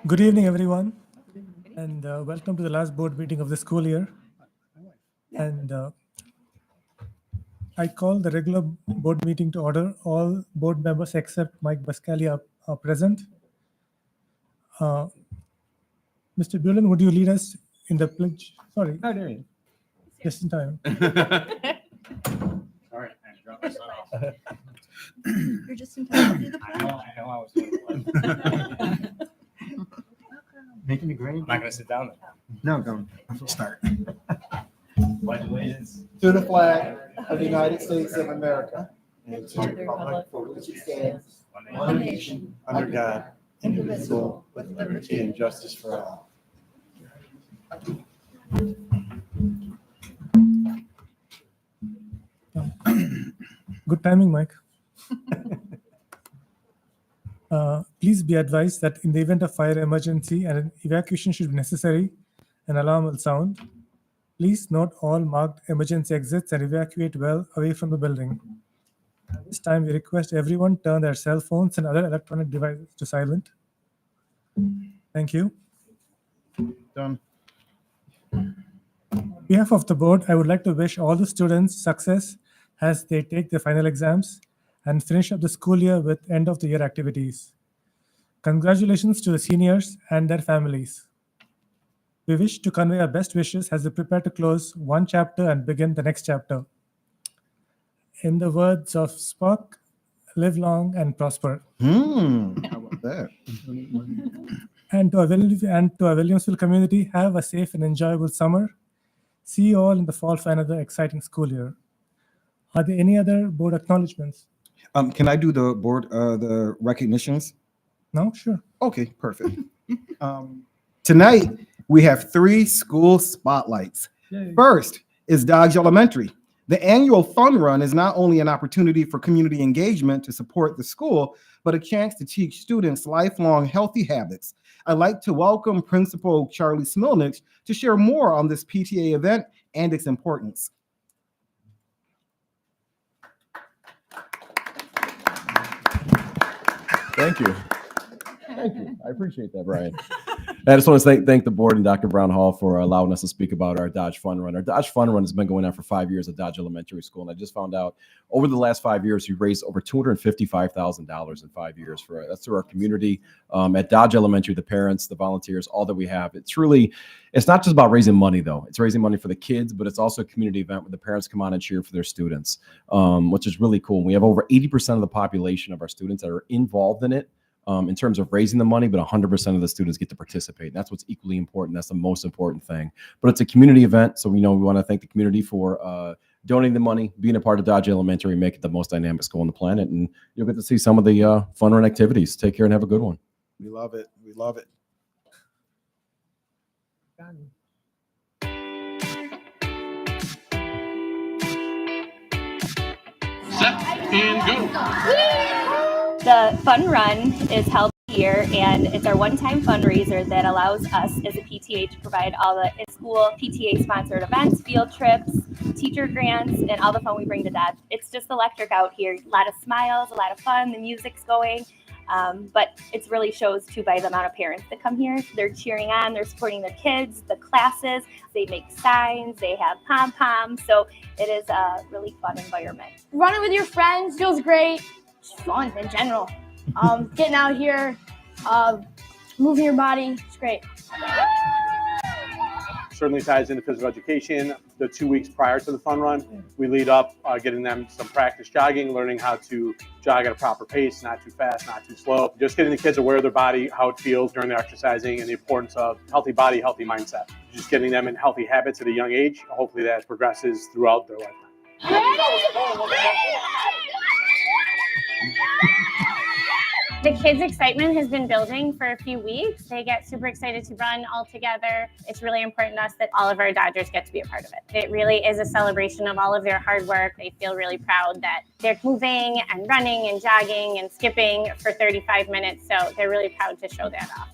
Good evening, everyone, and welcome to the last board meeting of the school year. And I call the regular board meeting to order. All board members except Mike Bascali are present. Mr. Bullen, would you lead us in the pledge? Sorry, Oh, there you just in time. All right, I dropped myself. You're just in time to do the I pledge. know I was doing it. Making it great. I'm not gonna sit down then. No, go. Start. Pledge allegiance. To the flag of the United States of America and to the republic for which it stands, one nation, under God, indivisible, with liberty and justice for all. Good timing, Mike. Please be advised that in the event of fire emergency and an evacuation should be necessary, an alarm will sound. Please note all marked emergency exits and evacuate well away from the building. At this time, we request everyone turn their cell phones and other electronic devices to silent. Thank you. Done. On behalf of the board, I would like to wish all the students success as they take their final exams and finish up the school year with end of the year activities. Congratulations to the seniors and their families. We wish to convey our best wishes as they prepare to close one chapter and begin the next chapter. In the words of Spock, live long and prosper. How about that? And to our Williamsville community, have a safe and enjoyable summer. See you all in the fall for another exciting school year. Are there any other board acknowledgements? Can I do the board, the recognitions? No? Sure. Okay, perfect. Tonight, we have 3 school spotlights. Yay. First is Dodge Elementary. The annual fun run is not only an opportunity for community engagement to support the school, but a chance to teach students lifelong healthy habits. I'd like to welcome Principal Charlie Smilnich to share more on this PTA event and its importance. Thank you. Thank you. I appreciate that, Brian. I just want to thank the board and Dr. Brown Hall for allowing us to speak about our Dodge Fun Run. Our Dodge Fun Run has been going on for 5 years at Dodge Elementary School, and I just found out over the last 5 years, we've raised over $255,000 in 5 years. That's through our community at Dodge Elementary, the parents, the volunteers, all that we have. It's not just about raising money, though. It's raising money for the kids, but it's also a community event where the parents come on and cheer for their students, which is really cool. We have over 80% of the population of our students that are involved in it. In terms of raising the money, but 100% of the students get to participate. And that's what's equally important. That's the most important thing. But it's a community event, so we want to thank the community for donating the money, being a part of Dodge Elementary, make it the most dynamic school on the planet, and you'll get to see some of the fun run activities. Take care and have a good one. We love it. We love it. Set and go. The Fun Run is held here, and it's our one-time fundraiser that allows us as a PTA to provide all the in-school PTA-sponsored events, field trips, teacher grants, and all the fun we bring to Dodge. It's just electric out here. A lot of smiles, a lot of fun, the music's going. But it really shows, too, by the amount of parents that come here. They're cheering on, they're supporting their kids, the classes. They make signs, they have pom-poms. So it is a really fun environment. Running with your friends feels great. It's fun in general. Getting out here, moving your body, it's great. Certainly ties into physical education. The 2 weeks prior to the fun run, we lead up getting them some practice jogging, learning how to jog at a proper pace, not too fast, not too slow. Just getting the kids aware of their body, how it feels during their exercising, and the importance of healthy body, healthy mindset. Just getting them in healthy habits at a young age. Hopefully that progresses throughout their lifetime. The kids' excitement has been building for a few weeks. They get super excited to run all together. It's really important to us that all of our Dodgers get to be a part of it. It really is a celebration of all of their hard work. They feel really proud that they're moving and running and jogging and skipping for 35 minutes. So they're really proud to show that off.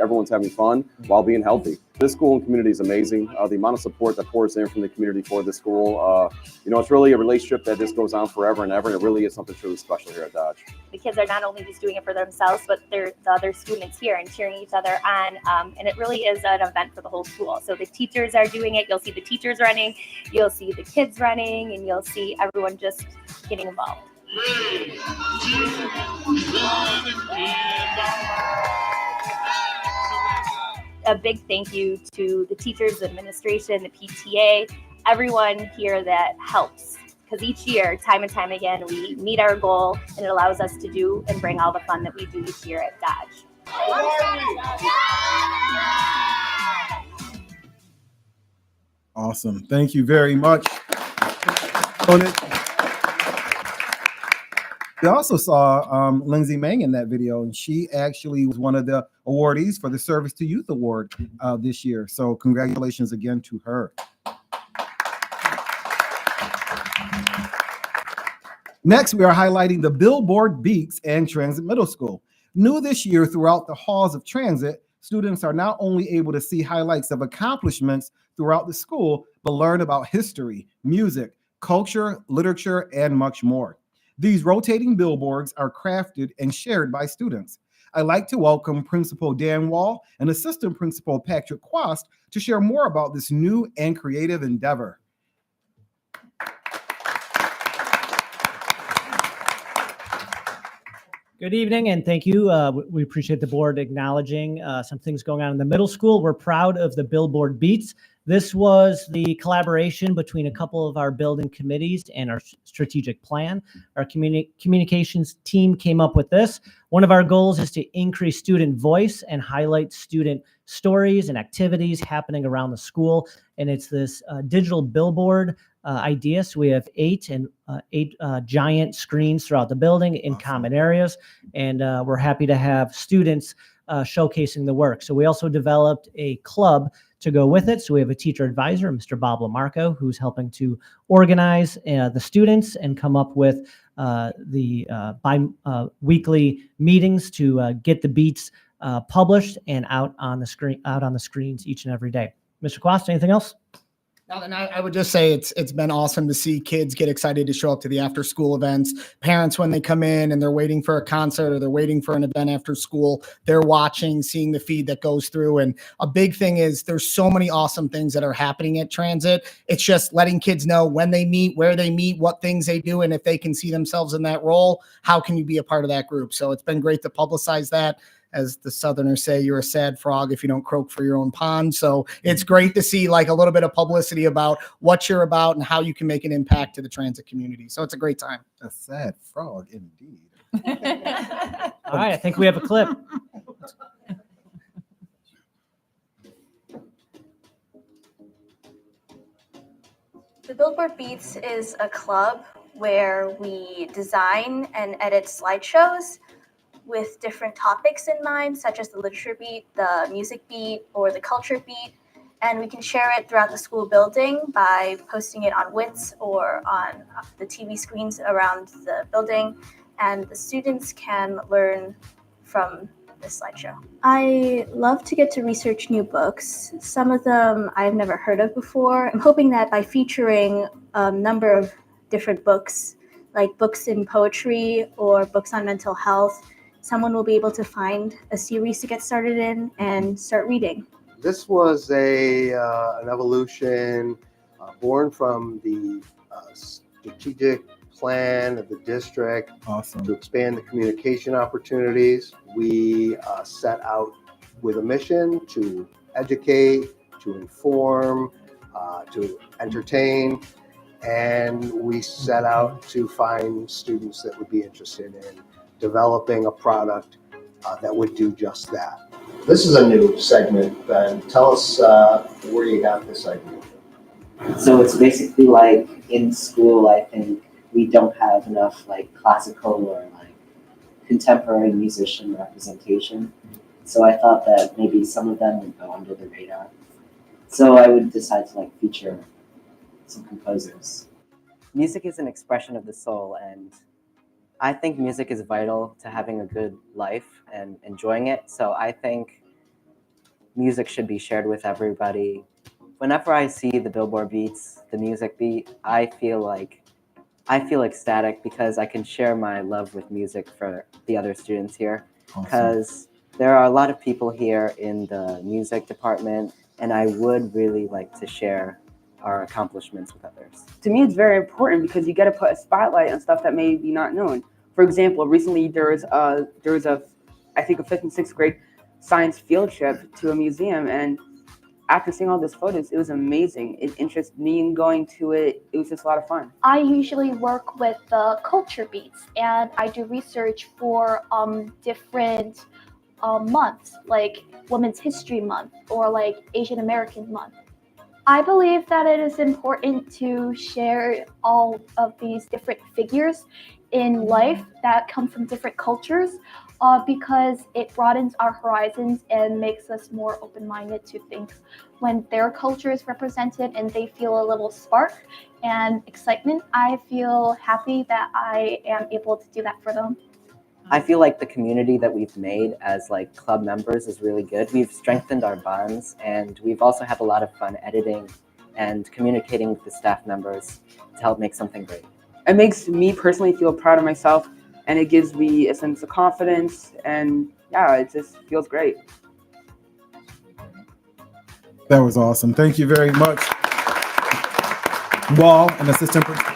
Everyone's having fun while being healthy. This school and community is amazing. The amount of support that pours in from the community for the school, it's really a relationship that just goes on forever and ever. And it really is something truly special here at Dodge. The kids are not only just doing it for themselves, but they're the other students here and cheering each other on. And it really is an event for the whole school. So the teachers are doing it. You'll see the teachers running, you'll see the kids running, and you'll see everyone just getting involved. A big thank you to the teachers, the administration, the PTA, everyone here that helps. Because each year, time and time again, we meet our goal, and it allows us to do and bring all the fun that we do each year at Dodge. Awesome. Thank you very much. We also saw Lindsay Mang in that video, and she actually was one of the awardees for the Service to Youth Award this year. So congratulations again to her. Next, we are highlighting the Billboard Beats and Transit Middle School. New this year, throughout the halls of Transit, students are not only able to see highlights of accomplishments throughout the school, but learn about history, music, culture, literature, and much more. These rotating billboards are crafted and shared by students. I'd like to welcome Principal Dan Wall and Assistant Principal Patrick Quast to share more about this new and creative endeavor. Good evening, and thank you. We appreciate the board acknowledging some things going on in the middle school. We're proud of the Billboard Beats. This was the collaboration between a couple of our building committees and our strategic plan. Our communications team came up with this. One of our goals is to increase student voice and highlight student stories and activities happening around the school. And it's this digital billboard idea. So we have eight giant screens throughout the building in common areas. And we're happy to have students showcasing the work. So we also developed a club to go with it. So we have a teacher advisor, Mr. Bob Lamarco, who's helping to organize the students and come up with the weekly meetings to get the beats published and out on the screens each and every day. Mr. Quast, anything else? And I would just say it's been awesome to see kids get excited to show up to the after school events. Parents, when they come in and they're waiting for a concert or they're waiting for an event after school, they're watching, seeing the feed that goes through. And a big thing is there's so many awesome things that are happening at Transit. It's just letting kids know when they meet, where they meet, what things they do, and if they can see themselves in that role, how can you be a part of that group? So it's been great to publicize that. As the Southerners say, you're a sad frog if you don't croak for your own pond. So it's great to see like a little bit of publicity about what you're about and how you can make an impact to the transit community. So it's a great time. A sad frog indeed. All right, I think we have a clip. The Billboard Beats is a club where we design and edit slideshows with different topics in mind, such as the literature beat, the music beat, or the culture beat. And we can share it throughout the school building by posting it on WITS or on the TV screens around the building. And the students can learn from this slideshow. I love to get to research new books. Some of them I've never heard of before. I'm hoping that by featuring a number of different books, like books in poetry or books on mental health, someone will be able to find a series to get started in and start reading. This was an evolution born from the strategic plan of the district to expand the communication opportunities. We set out with a mission to educate, to inform, to entertain, and we set out to find students that would be interested in developing a product that would do just that. This is a new segment, Ben. Tell us where you got this idea. So it's basically like in school, I think we don't have enough like classical or like contemporary musician representation. So I thought that maybe some of them would go under the radar. So I would decide to like feature some composers. Music is an expression of the soul, and I think music is vital to having a good life and enjoying it. So I think music should be shared with everybody. Whenever I see the Billboard Beats, the music beat, I feel ecstatic because I can share my love with music for the other students here. Because there are a lot of people here in the music department, and I would really like to share our accomplishments with others. To me, it's very important because you got to put a spotlight on stuff that may be not known. For example, recently there was I think a 5th and 6th grade science field trip to a museum, and after seeing all those photos, it was amazing. It interested me in going to it. It was just a lot of fun. I usually work with the culture beats, and I do research for different months, like Women's History Month or like Asian American Month. I believe that it is important to share all of these different figures in life that come from different cultures because it broadens our horizons and makes us more open-minded to things. When their culture is represented and they feel a little spark and excitement, I feel happy that I am able to do that for them. I feel like the community that we've made as like club members is really good. We've strengthened our bonds, and we've also had a lot of fun editing and communicating with the staff members to help make something great. It makes me personally feel proud of myself, and it gives me a sense of confidence, and yeah, it just feels great. That was awesome. Thank you very much. Wall, an assistant principal.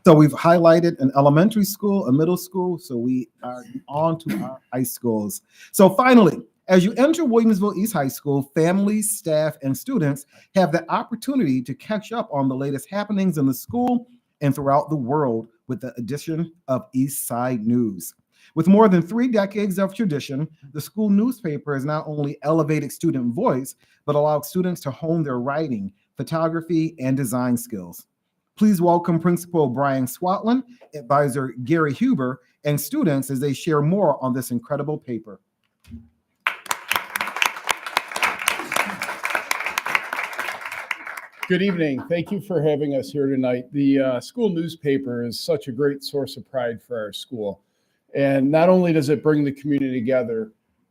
So we've highlighted an elementary school, a middle school, so we are on to our high schools. So finally, as you enter Williamsville East High School, families, staff, and students have the opportunity to catch up on the latest happenings in the school and throughout the world with the addition of East Side News. With more than 3 decades of tradition, the school newspaper has not only elevated student voice, but allowed students to hone their writing, photography, and design skills. Please welcome Principal Brian Swatland, Advisor Gary Huber, and students as they share more on this incredible paper. Good evening. Thank you for having us here tonight. The school newspaper is such a great source of pride for our school. And not only does it bring the community together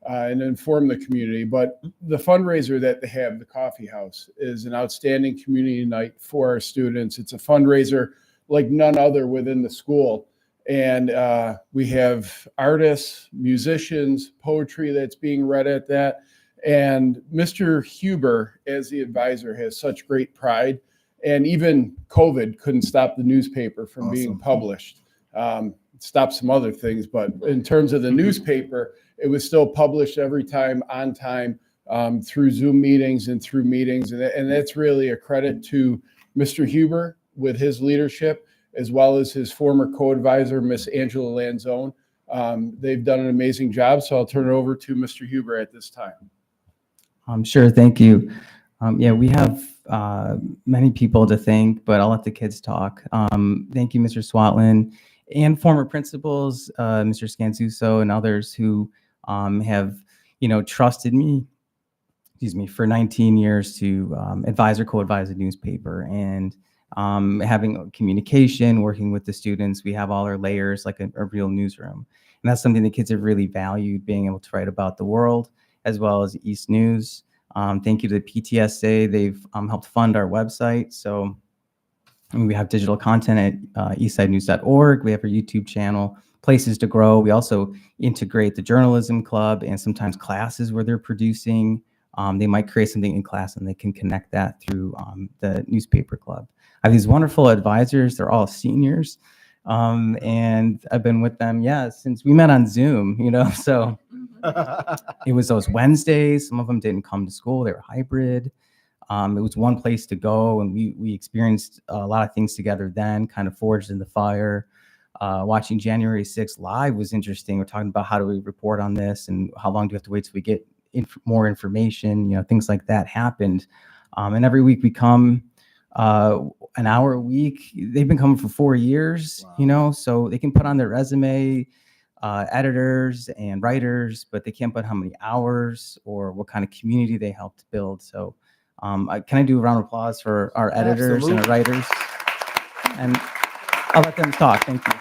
and inform the community, but the fundraiser that they have, the Coffee House, is an outstanding community night for our students. It's a fundraiser like none other within the school. And we have artists, musicians, poetry that's being read at that. And Mr. Huber, as the advisor, has such great pride. And even COVID couldn't stop the newspaper from being published. Stop some other things, but in terms of the newspaper, it was still published every time on time through Zoom meetings and through meetings. And that's really a credit to Mr. Huber with his leadership, as well as his former co-advisor, Miss Angela Lanzone. They've done an amazing job. So I'll turn it over to Mr. Huber at this time. Sure, thank you. Yeah, we have many people to thank, but I'll let the kids talk. Thank you, Mr. Swatland, and former principals, Mr. Scanzuso and others who have, trusted me, for 19 years to advise or co-advise a newspaper, and having communication, working with the students. We have all our layers like a real newsroom. And that's something the kids have really valued, being able to write about the world as well as East News. Thank you to the PTSA. They've helped fund our website. So we have digital content at eastsidenews.org. We have our YouTube channel, places to grow. We also integrate the journalism club and sometimes classes where they're producing. They might create something in class and they can connect that through the newspaper club. I have these wonderful advisors. They're all seniors. And I've been with them, since we met on Zoom, so it was those Wednesdays. Some of them didn't come to school. They were hybrid. It was one place to go, and we experienced a lot of things together then, kind of forged in the fire. Watching January 6th live was interesting. We're talking about how do we report on this and how long do we have to wait till we get more information, things like that happened. And every week we come an hour a week. They've been coming for 4 years, so they can put on their resume, editors and writers, but they can't put how many hours or what kind of community they helped build. So can I do a round of applause for our editors and our writers? And I'll let them talk. Thank you.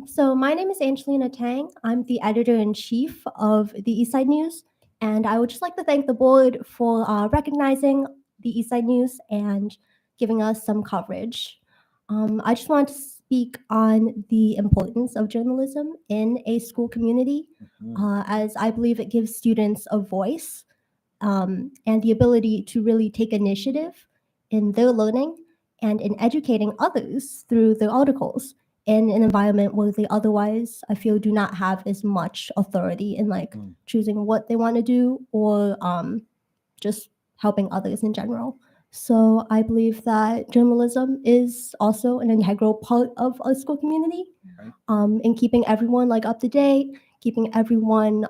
So my name is Angelina Tang. I'm the editor-in-chief of the Eastside News, and I would just like to thank the board for recognizing the Eastside News and giving us some coverage. I just want to speak on the importance of journalism in a school community, as I believe it gives students a voice and the ability to really take initiative in their learning and in educating others through their articles in an environment where they otherwise, I feel, do not have as much authority in like choosing what they want to do or just helping others in general. So I believe that journalism is also an integral part of our school community, in keeping everyone like up to date, keeping everyone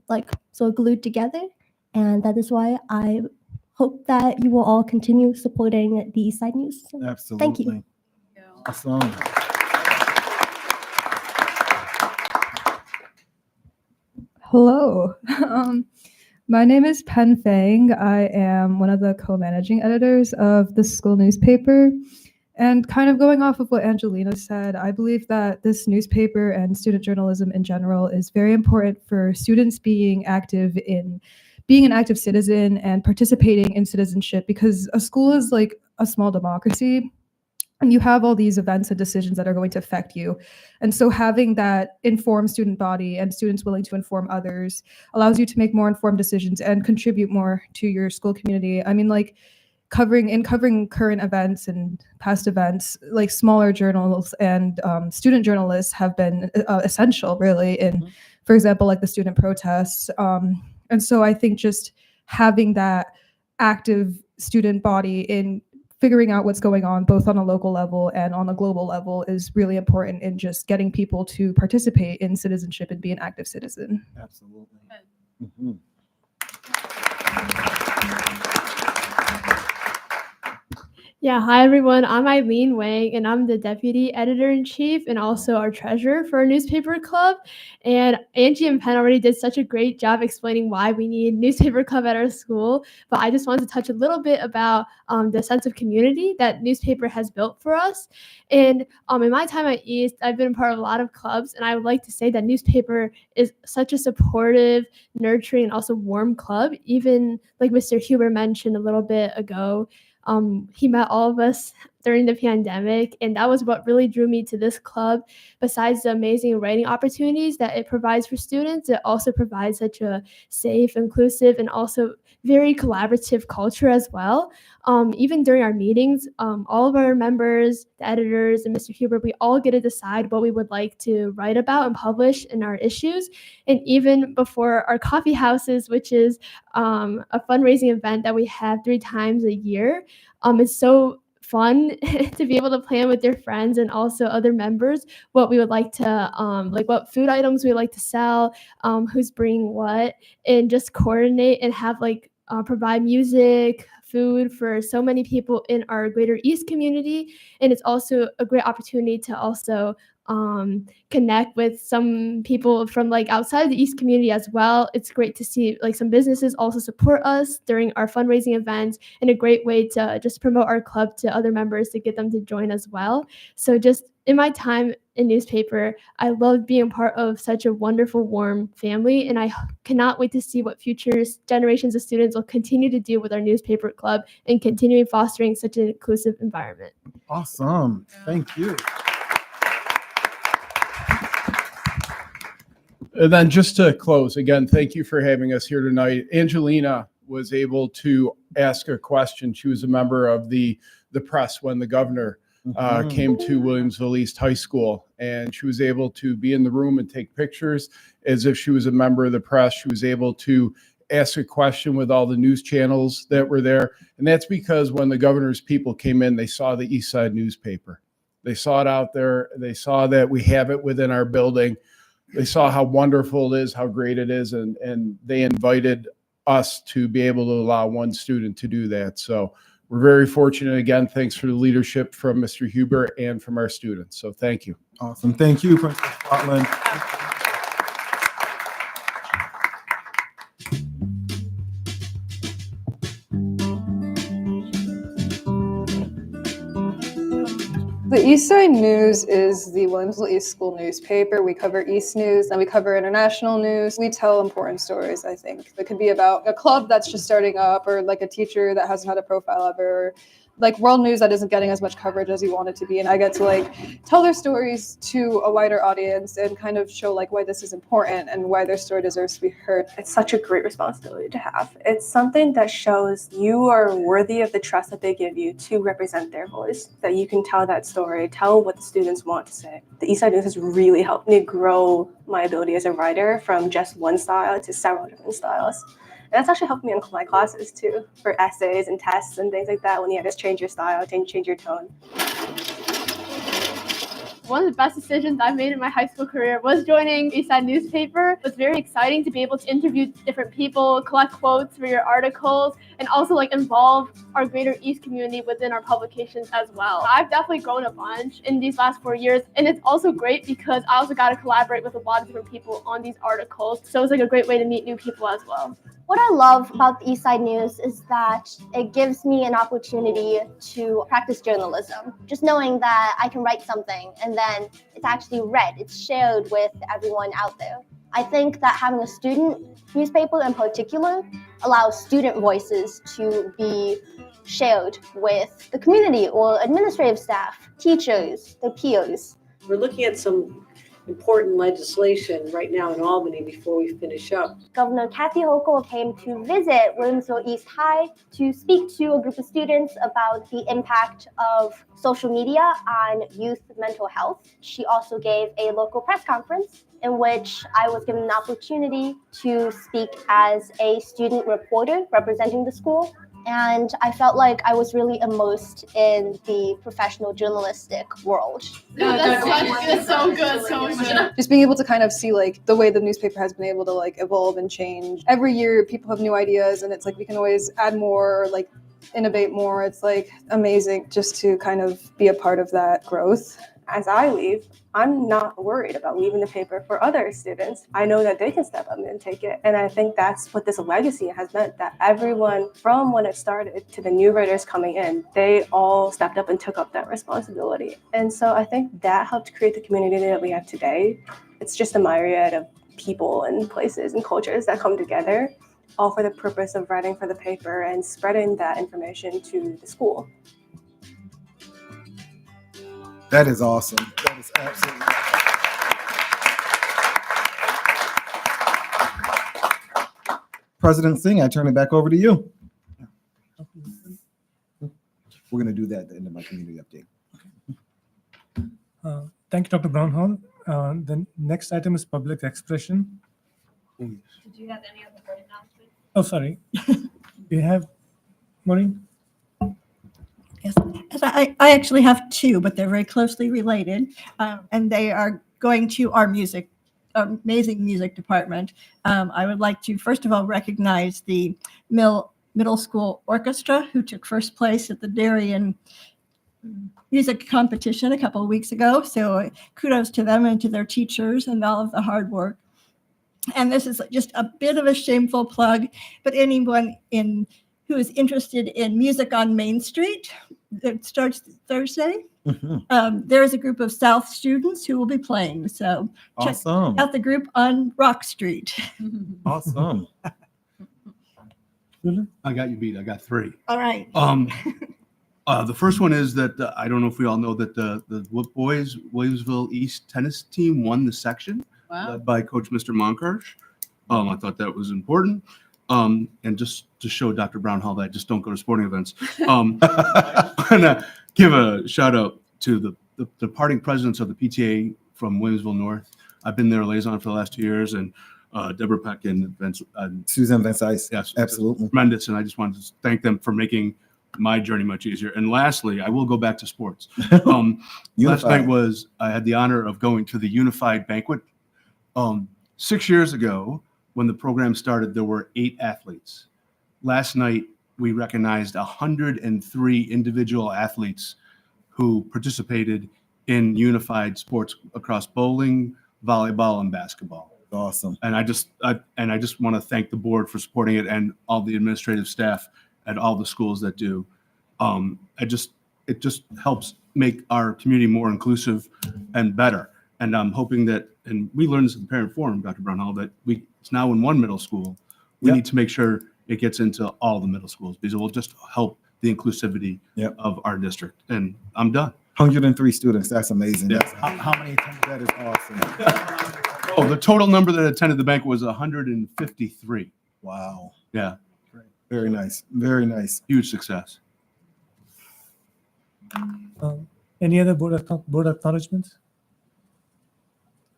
like so glued together, and that is why I hope that you will all continue supporting the Eastside News. So, thank you. Awesome. Hello. My name is Pen Fang. I am one of the co-managing editors of the school newspaper. And kind of going off of what Angelina said, I believe that this newspaper and student journalism in general is very important for students being an active citizen and participating in citizenship, because a school is like a small democracy. And you have all these events and decisions that are going to affect you. And so having that informed student body and students willing to inform others allows you to make more informed decisions and contribute more to your school community. I mean, like covering current events and past events, like smaller journals and student journalists have been essential really in, for example, like the student protests. And so I think just having that active student body in figuring out what's going on both on a local level and on a global level is really important in just getting people to participate in citizenship and be an active citizen. Absolutely. Yeah, hi everyone. I'm Eileen Wang, and I'm the deputy editor-in-chief and also our treasurer for our newspaper club. And Angie and Penn already did such a great job explaining why we need newspaper club at our school. But I just wanted to touch a little bit about the sense of community that newspaper has built for us. And in my time at East, I've been part of a lot of clubs, and I would like to say that newspaper is such a supportive, nurturing, and also warm club. Even like Mr. Huber mentioned a little bit ago, he met all of us during the pandemic, and that was what really drew me to this club. Besides the amazing writing opportunities that it provides for students, it also provides such a safe, inclusive, and also very collaborative culture as well. Even during our meetings, all of our members, the editors, and Mr. Huber, we all get to decide what we would like to write about and publish in our issues. And even before our coffee houses, which is a fundraising event that we have 3 times a year, it's so fun to be able to plan with your friends and also other members what we would like to like what food items we like to sell, who's bringing what, and just coordinate and have like provide music, food for so many people in our greater East community. And it's also a great opportunity to also connect with some people from like outside the East community as well. It's great to see like some businesses also support us during our fundraising events, and a great way to just promote our club to other members to get them to join as well. So just in my time in newspaper, I love being part of such a wonderful, warm family, and I cannot wait to see what future generations of students will continue to do with our newspaper club and continuing fostering such an inclusive environment. Awesome. Thank you. And then just to close, again, thank you for having us here tonight. Angelina was able to ask a question. She was a member of the press when the governor came to Williamsville East High School, and she was able to be in the room and take pictures as if she was a member of the press. She was able to ask a question with all the news channels that were there. And that's because when the governor's people came in, they saw the East Side newspaper. They saw it out there. They saw that we have it within our building. They saw how wonderful it is, how great it is, and they invited us to be able to allow one student to do that. So we're very fortunate. Again, thanks for the leadership from Mr. Huber and from our students. So thank you. Awesome. Thank you, Principal Scotland. The East Side News is the Williamsville East School newspaper. We cover East news and we cover international news. We tell important stories, I think. It could be about a club that's just starting up, or like a teacher that hasn't had a profile ever, like world news that isn't getting as much coverage as you want it to be. And I get to like tell their stories to a wider audience and kind of show like why this is important and why their story deserves to be heard. It's such a great responsibility to have. It's something that shows you are worthy of the trust that they give you to represent their voice, that you can tell that story, tell what the students want to say. The Eastside News has really helped me grow my ability as a writer from just one style to several different styles. And that's actually helped me in my classes too, for essays and tests and things like that, when you have to change your style, change your tone. One of the best decisions I've made in my high school career was joining Eastside Newspaper. It was very exciting to be able to interview different people, collect quotes for your articles, and also like involve our greater East community within our publications as well. I've definitely grown a bunch in these last 4 years, and it's also great because I also got to collaborate with a lot of different people on these articles. So it's like a great way to meet new people as well. What I love about the Eastside News is that it gives me an opportunity to practice journalism. Just knowing that I can write something and then it's actually read, it's shared with everyone out there. I think that having a student newspaper in particular allows student voices to be shared with the community or administrative staff, teachers, their peers. We're looking at some important legislation right now in Albany before we finish up. Governor Kathy Hochul came to visit Williamsville East High to speak to a group of students about the impact of social media on youth mental health. She also gave a local press conference in which I was given an opportunity to speak as a student reporter representing the school. And I felt like I was really immersed in the professional journalistic world. That's so good. Just being able to kind of see like the way the newspaper has been able to like evolve and change. Every year people have new ideas and it's like we can always add more or like innovate more. It's like amazing just to kind of be a part of that growth. As I leave, I'm not worried about leaving the paper for other students. I know that they can step up and take it. And I think that's what this legacy has meant, that everyone from when it started to the new writers coming in, they all stepped up and took up that responsibility. And so I think that helped create the community that we have today. It's just a myriad of people and places and cultures that come together, all for the purpose of writing for the paper and spreading that information to the school. That is awesome. That is absolutely awesome. President Singh, I turn it back over to you. We're going to do that at the end of my community update. Thank you, Dr. Brownhall. The next item is public expression. Did you have any other board announcements? Oh, sorry. Do you have, Maureen? Yes, I actually have two, but they're very closely related, and they are going to our amazing music department. I would like to, first of all, recognize the Middle School Orchestra, who took first place at the Darien music competition a couple of weeks ago. So kudos to them and to their teachers and all of the hard work. And this is just a bit of a shameful plug, but anyone who is interested in music on Main Street, that starts Thursday. There is a group of South students who will be playing. So check out the group on Rock Street. Awesome. I got you beat. I got three. All right. The first one is that I don't know if we all know that the boys Williamsville East tennis team won the section, led by Coach Mr. Monkarsh. I thought that was important. And just to show Dr. Brownhall that I just don't go to sporting events, I'm gonna give a shout out to the departing presidents of the PTA from Williamsville North. I've been their liaison for the last 2 years, and Deborah Peck and Susan Van Sice. Yes, absolutely. Tremendous. And I just wanted to thank them for making my journey much easier. And lastly, I will go back to sports. Last night I had the honor of going to the Unified Banquet. 6 years ago, when the program started, there were 8 athletes. Last night, we recognized 103 individual athletes who participated in unified sports across bowling, volleyball, and basketball. Awesome. And I just want to thank the board for supporting it and all the administrative staff at all the schools that do. it just helps make our community more inclusive and better. And I'm hoping that, and we learned this in the parent forum, Dr. Brownhall, that it's now in one middle school. We need to make sure it gets into all the middle schools because it will just help the inclusivity of our district. And I'm done. 103 students. That's amazing. Yeah. That's, how many attended that is awesome. Oh, the total number that attended the banquet was 153. Wow. Yeah. Great. Very nice. Very nice. Huge success. Any other board acknowledgements?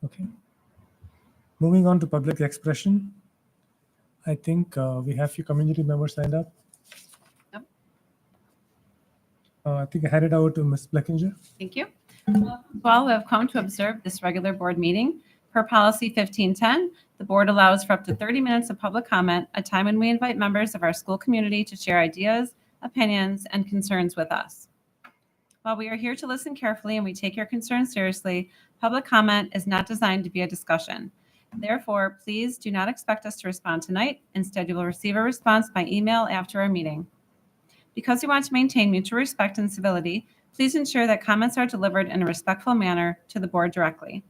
Okay. Moving on to public expression. I think we have few community members signed up. Yep. I think I hand it over to Ms. Bleckinger. Thank you. Well, we have come to observe this regular board meeting. Per policy 1510, the board allows for up to 30 minutes of public comment, a time when we invite members of our school community to share ideas, opinions, and concerns with us. While we are here to listen carefully and we take your concerns seriously, public comment is not designed to be a discussion. Therefore, please do not expect us to respond tonight. Instead, you will receive a response by email after our meeting. Because we want to maintain mutual respect and civility, please ensure that comments are delivered in a respectful manner to the board directly.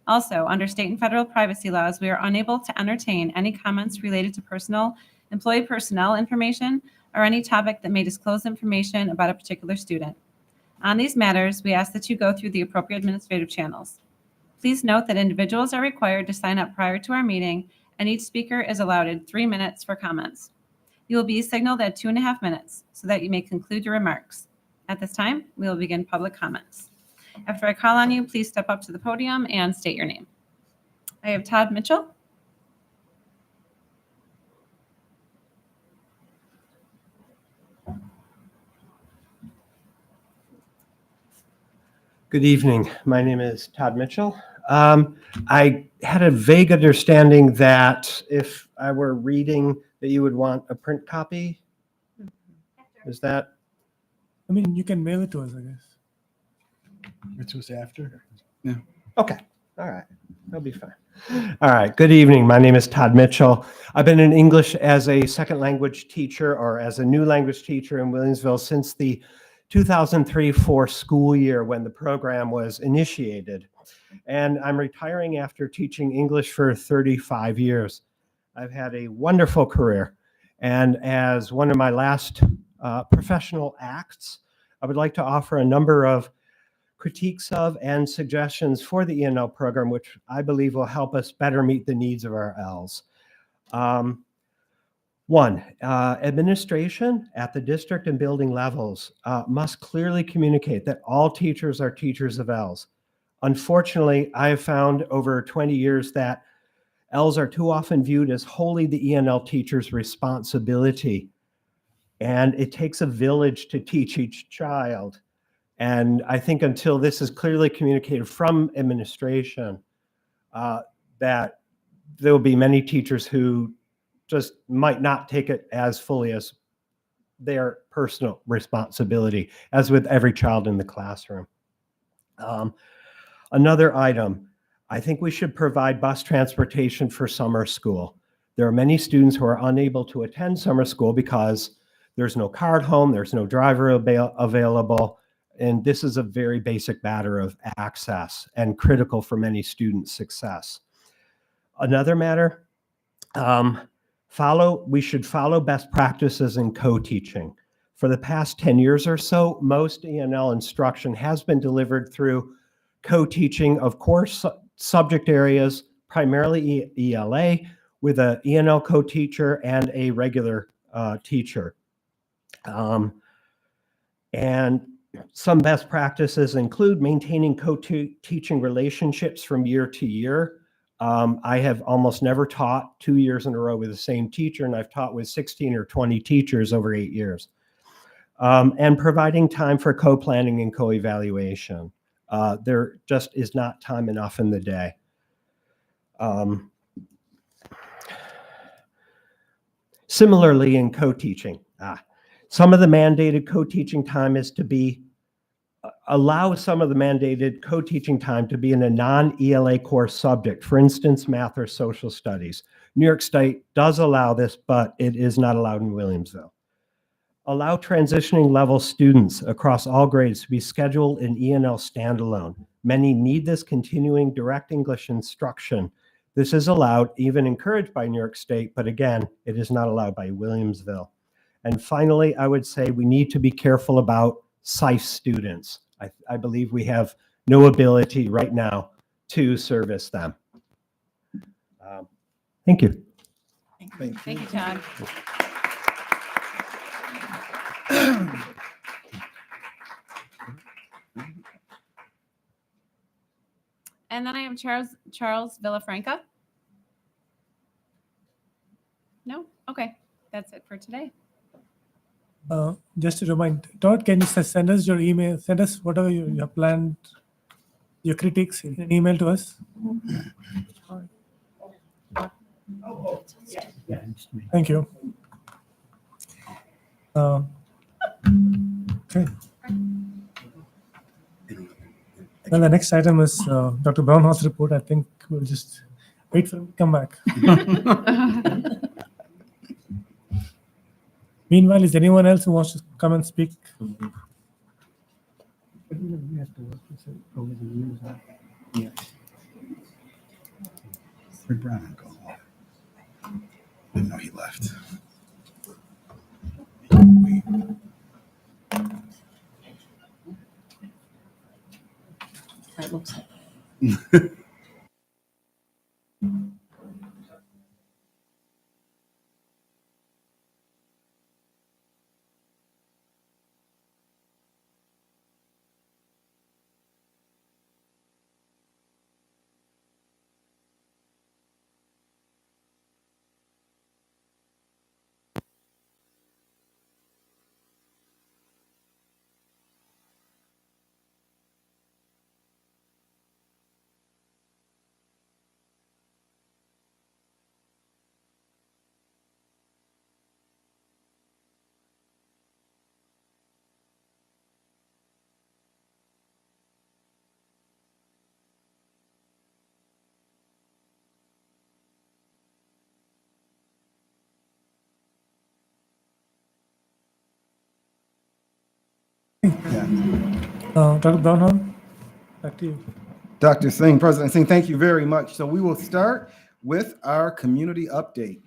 Also, under state and federal privacy laws, we are unable to entertain any comments related to employee personnel information or any topic that may disclose information about a particular student. On these matters, we ask that you go through the appropriate administrative channels. Please note that individuals are required to sign up prior to our meeting, and each speaker is allotted 3 minutes for comments. You will be signaled at 2.5 minutes so that you may conclude your remarks. At this time, we will begin public comments. After I call on you, please step up to the podium and state your name. I have Todd Mitchell. Good evening. My name is Todd Mitchell. I had a vague understanding that if I were reading that you would want a print copy. Is that? I mean, you can mail it to us, I guess. Which was after? Yeah. Okay. All right. That'll be fine. All right. Good evening. My name is Todd Mitchell. I've been in English as a second language teacher or as a new language teacher in Williamsville since the 2003-04 school year when the program was initiated. And I'm retiring after teaching English for 35 years. I've had a wonderful career. And as one of my last professional acts, I would like to offer a number of critiques of and suggestions for the ENL program, which I believe will help us better meet the needs of our Ls. One, administration at the district and building levels must clearly communicate that all teachers are teachers of Ls. Unfortunately, I have found over 20 years that Ls are too often viewed as wholly the ENL teacher's responsibility. And it takes a village to teach each child. And I think until this is clearly communicated from administration, that there will be many teachers who just might not take it as fully as their personal responsibility, as with every child in the classroom. Another item, I think we should provide bus transportation for summer school. There are many students who are unable to attend summer school because there's no car at home, there's no driver available, and this is a very basic matter of access and critical for many students' success. Another matter, we should follow best practices in co-teaching. For the past 10 years or so, most ENL instruction has been delivered through co-teaching of course subject areas, primarily ELA, with an ENL co-teacher and a regular teacher. And some best practices include maintaining co-teaching relationships from year to year. I have almost never taught 2 years in a row with the same teacher, and I've taught with 16 or 20 teachers over 8 years. And providing time for co-planning and co-evaluation. There just is not time enough in the day. Similarly, in co-teaching, some of the mandated co-teaching time is to allow some of the mandated co-teaching time to be in a non-ELA course subject, for instance, math or social studies. New York State does allow this, but it is not allowed in Williamsville. Allow transitioning level students across all grades to be scheduled in ENL standalone. Many need this continuing direct English instruction. This is allowed, even encouraged by New York State, but again, it is not allowed by Williamsville. And finally, I would say we need to be careful about SIFE students. I believe we have no ability right now to service them. Thank you. Thank you, Todd. And then I have Charles Villafranca. No? Okay. That's it for today. Just to remind, Todd, can you send us your email, send us whatever you have planned, your critiques in an email to us? Thank you. Okay. Well, the next item is Dr. Brownhouse report. I think we'll just wait for him to come back. Meanwhile, is anyone else who wants to come and speak? Where'd Brian go? Didn't know he left. That looks like. Dr. Brownhorn, back to you. Dr. Singh, President Singh, thank you very much. So we will start with our community update.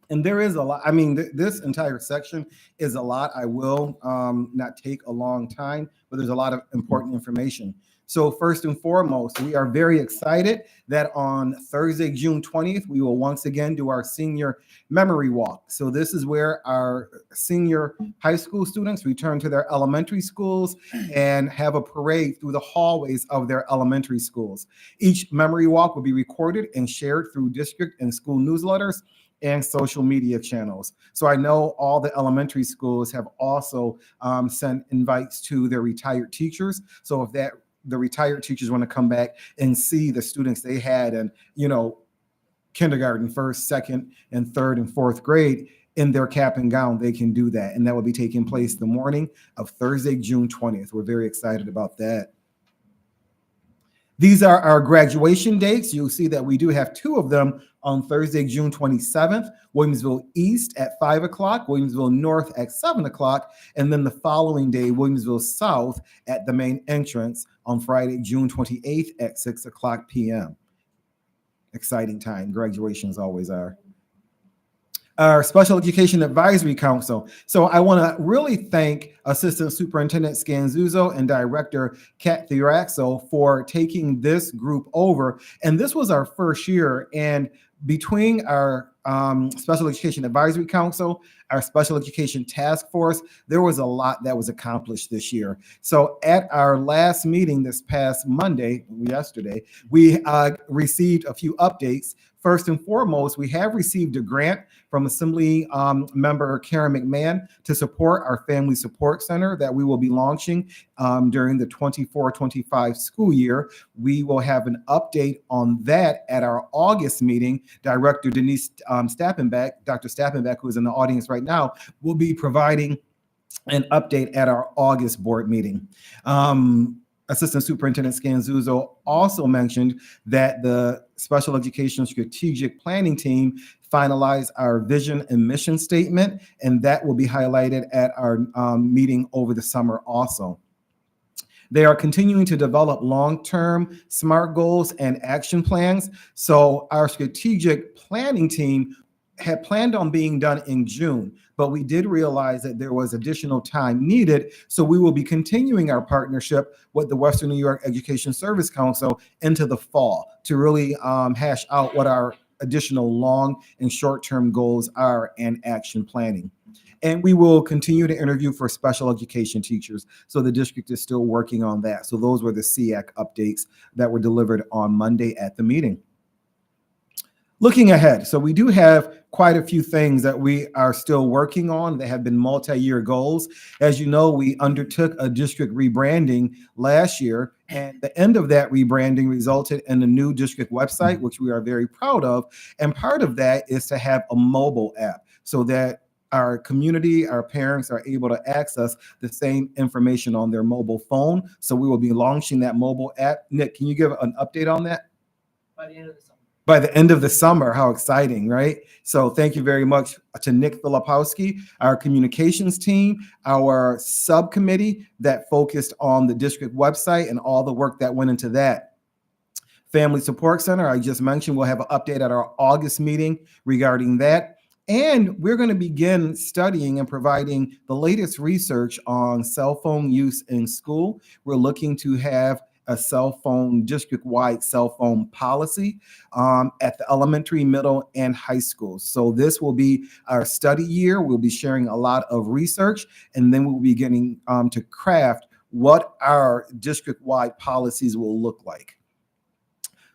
And there is a lot. I mean, this entire section is a lot. I will not take a long time, but there's a lot of important information. So first and foremost, we are very excited that on Thursday, June 20th, we will once again do our senior memory walk. So this is where our senior high school students return to their elementary schools and have a parade through the hallways of their elementary schools. Each memory walk will be recorded and shared through district and school newsletters and social media channels. So I know all the elementary schools have also sent invites to their retired teachers. So if the retired teachers want to come back and see the students they had in, kindergarten, first, second, and third and fourth grade in their cap and gown, they can do that. And that will be taking place the morning of Thursday, June 20th. We're very excited about that. These are our graduation dates. You'll see that we do have two of them on Thursday, June 27th, Williamsville East at 5 o'clock, Williamsville North at 7 o'clock, and then the following day, Williamsville South at the main entrance on Friday, June 28th at 6 o'clock p.m. Exciting time. Graduations always are. Our Special Education Advisory Council. So I want to really thank Assistant Superintendent Scanzuzzo and Director Kat Thiraxo for taking this group over. And this was our first year. And between our Special Education Advisory Council, our Special Education Task Force, there was a lot that was accomplished this year. So at our last meeting this past yesterday, we received a few updates. First and foremost, we have received a grant from Assembly member Karen McMahon to support our Family Support Center that we will be launching during the 24-25 school year. We will have an update on that at our August meeting. Director Denise Stappenbeck, Dr. Stappenbeck, who is in the audience right now, will be providing an update at our August board meeting. Assistant Superintendent Scanzuzo also mentioned that the Special Education Strategic Planning Team finalized our vision and mission statement, and that will be highlighted at our meeting over the summer also. They are continuing to develop long-term SMART goals and action plans. So our strategic planning team had planned on being done in June, but we did realize that there was additional time needed. So we will be continuing our partnership with the Western New York Education Service Council into the fall to really hash out what our additional long and short-term goals are and action planning. And we will continue to interview for special education teachers. So the district is still working on that. So those were the SEAC updates that were delivered on Monday at the meeting. Looking ahead, so we do have quite a few things that we are still working on that have been multi-year goals. As you know, we undertook a district rebranding last year, and the end of that rebranding resulted in a new district website, which we are very proud of. And part of that is to have a mobile app so that our community, our parents are able to access the same information on their mobile phone. So we will be launching that mobile app. Nick, can you give an update on that? By the end of the summer. By the end of the summer. How exciting, right? So thank you very much to Nick Filipowski, our communications team, our subcommittee that focused on the district website and all the work that went into that. Family Support Center, I just mentioned, we'll have an update at our August meeting regarding that. And we're going to begin studying and providing the latest research on cell phone use in school. We're looking to have a cell phone, district-wide cell phone policy at the elementary, middle, and high schools. So this will be our study year. We'll be sharing a lot of research, and then we'll be getting to craft what our district-wide policies will look like.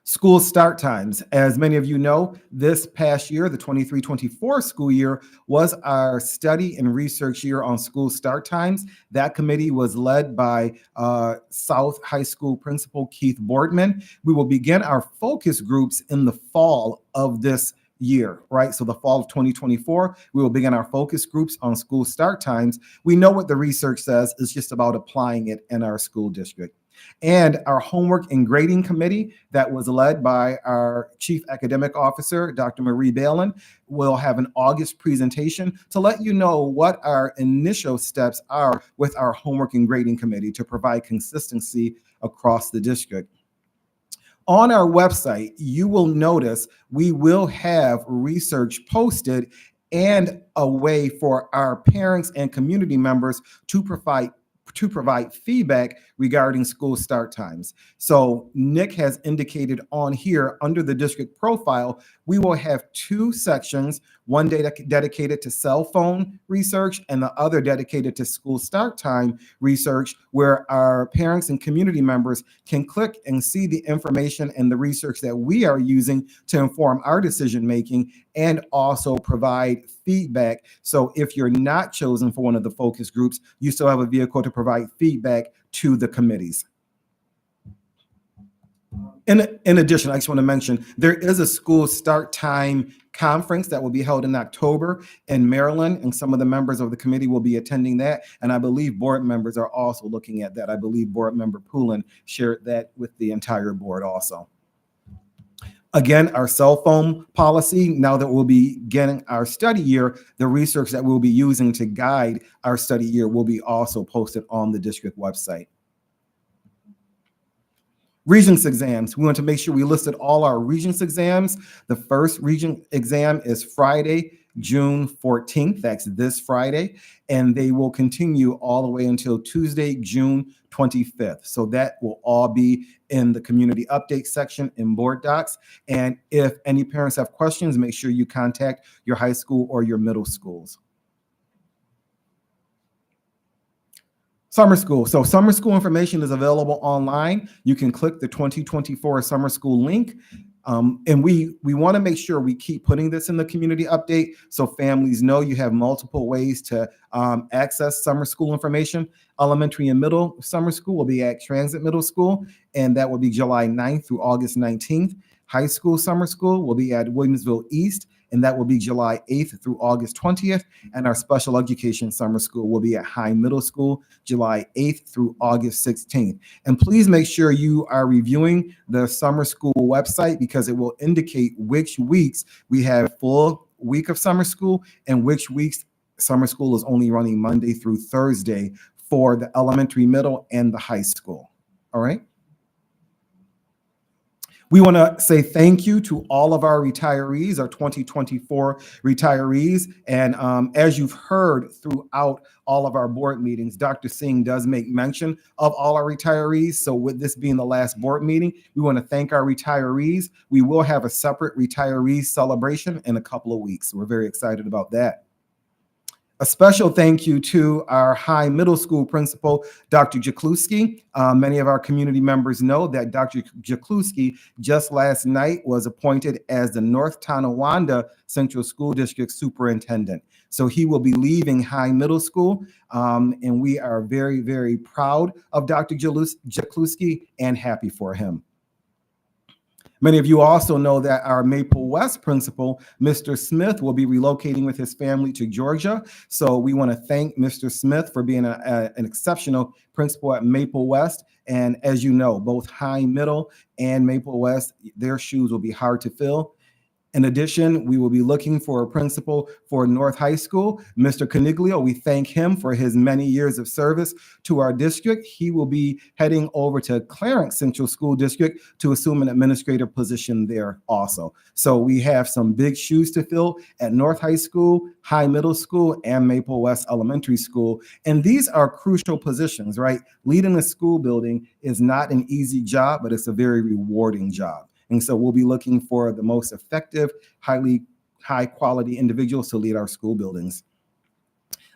School start times. As many of you know, this past year, the 23-24 school year, was our study and research year on school start times. That committee was led by South High School Principal Keith Boardman. We will begin our focus groups in the fall of this year, right? So the fall of 2024, we will begin our focus groups on school start times. We know what the research says. It's just about applying it in our school district. And our homework and grading committee that was led by our Chief Academic Officer, Dr. Marie Balin, will have an August presentation to let you know what our initial steps are with our homework and grading committee to provide consistency across the district. On our website, you will notice we will have research posted and a way for our parents and community members to provide feedback regarding school start times. So Nick has indicated on here under the district profile, we will have two sections, one dedicated to cell phone research and the other dedicated to school start time research, where our parents and community members can click and see the information and the research that we are using to inform our decision making and also provide feedback. So if you're not chosen for one of the focus groups, you still have a vehicle to provide feedback to the committees. In addition, I just want to mention, there is a school start time conference that will be held in October in Maryland, and some of the members of the committee will be attending that. And I believe board members are also looking at that. I believe board member Poulin shared that with the entire board also. Again, our cell phone policy, now that we'll be getting our study year, the research that we'll be using to guide our study year will be also posted on the district website. Regents exams, we want to make sure we listed all our Regents exams. The first Regent exam is Friday, June 14th. That's this Friday. And they will continue all the way until Tuesday, June 25th. So that will all be in the community update section in board docs. And if any parents have questions, make sure you contact your high school or your middle schools. Summer school. So summer school information is available online. You can click the 2024 summer school link. And we want to make sure we keep putting this in the community update so families know you have multiple ways to access summer school information. Elementary and middle summer school will be at Transit Middle School, and that will be July 9th through August 19th. High school summer school will be at Williamsville East, and that will be July 8th through August 20th. And our special education summer school will be at High Middle School, July 8th through August 16th. And please make sure you are reviewing the summer school website, because it will indicate which weeks we have full week of summer school and which weeks summer school is only running Monday through Thursday for the elementary, middle, and the high school. All right. We want to say thank you to all of our retirees, our 2024 retirees. And as you've heard throughout all of our board meetings, Dr. Singh does make mention of all our retirees. So with this being the last board meeting, we want to thank our retirees. We will have a separate retirees celebration in a couple of weeks. We're very excited about that. A special thank you to our high middle school principal, Dr. Jakluski. Many of our community members know that Dr. Jakluski just last night was appointed as the North Tonawanda Central School District Superintendent. So he will be leaving high middle school, and we are very, very proud of Dr. Jakluski and happy for him. Many of you also know that our Maple West principal, Mr. Smith, will be relocating with his family to Georgia. So we want to thank Mr. Smith for being an exceptional principal at Maple West. And as you know, both High Middle and Maple West, their shoes will be hard to fill. In addition, we will be looking for a principal for North High School. Mr. Coniglio, we thank him for his many years of service to our district. He will be heading over to Clarence Central School District to assume an administrative position there also. So we have some big shoes to fill at North High School, High Middle School, and Maple West Elementary School. And these are crucial positions, right? Leading a school building is not an easy job, but it's a very rewarding job. And so we'll be looking for the most effective, high quality individuals to lead our school buildings.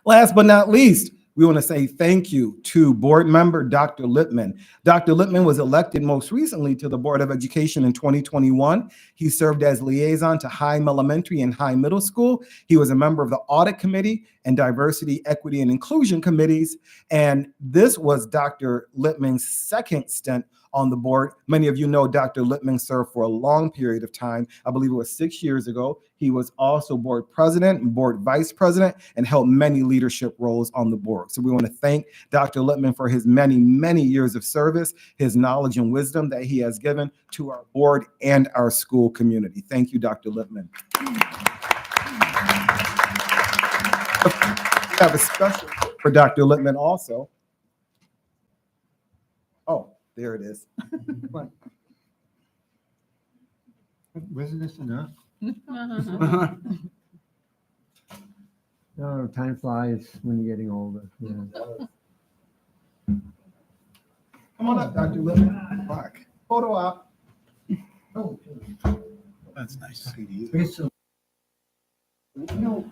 Last but not least, we want to say thank you to board member Dr. Lippman. Dr. Lippman was elected most recently to the Board of Education in 2021. He served as liaison to High Elementary and High Middle School. He was a member of the Audit Committee and Diversity, Equity, and Inclusion Committees. And this was Dr. Lippman's second stint on the board. Many of you know Dr. Lippman served for a long period of time. I believe it was 6 years ago. He was also board president and board vice president and held many leadership roles on the board. So we want to thank Dr. Lippman for his many, many years of service, his knowledge and wisdom that he has given to our board and our school community. Thank you, Dr. Lippman. We have a special for Dr. Lippman also. Oh, there it is. Wasn't this enough? Oh, time flies when you're getting older. Yeah. Come on up, Dr. Lippman. Mark. Photo op. Oh, That's nice. No.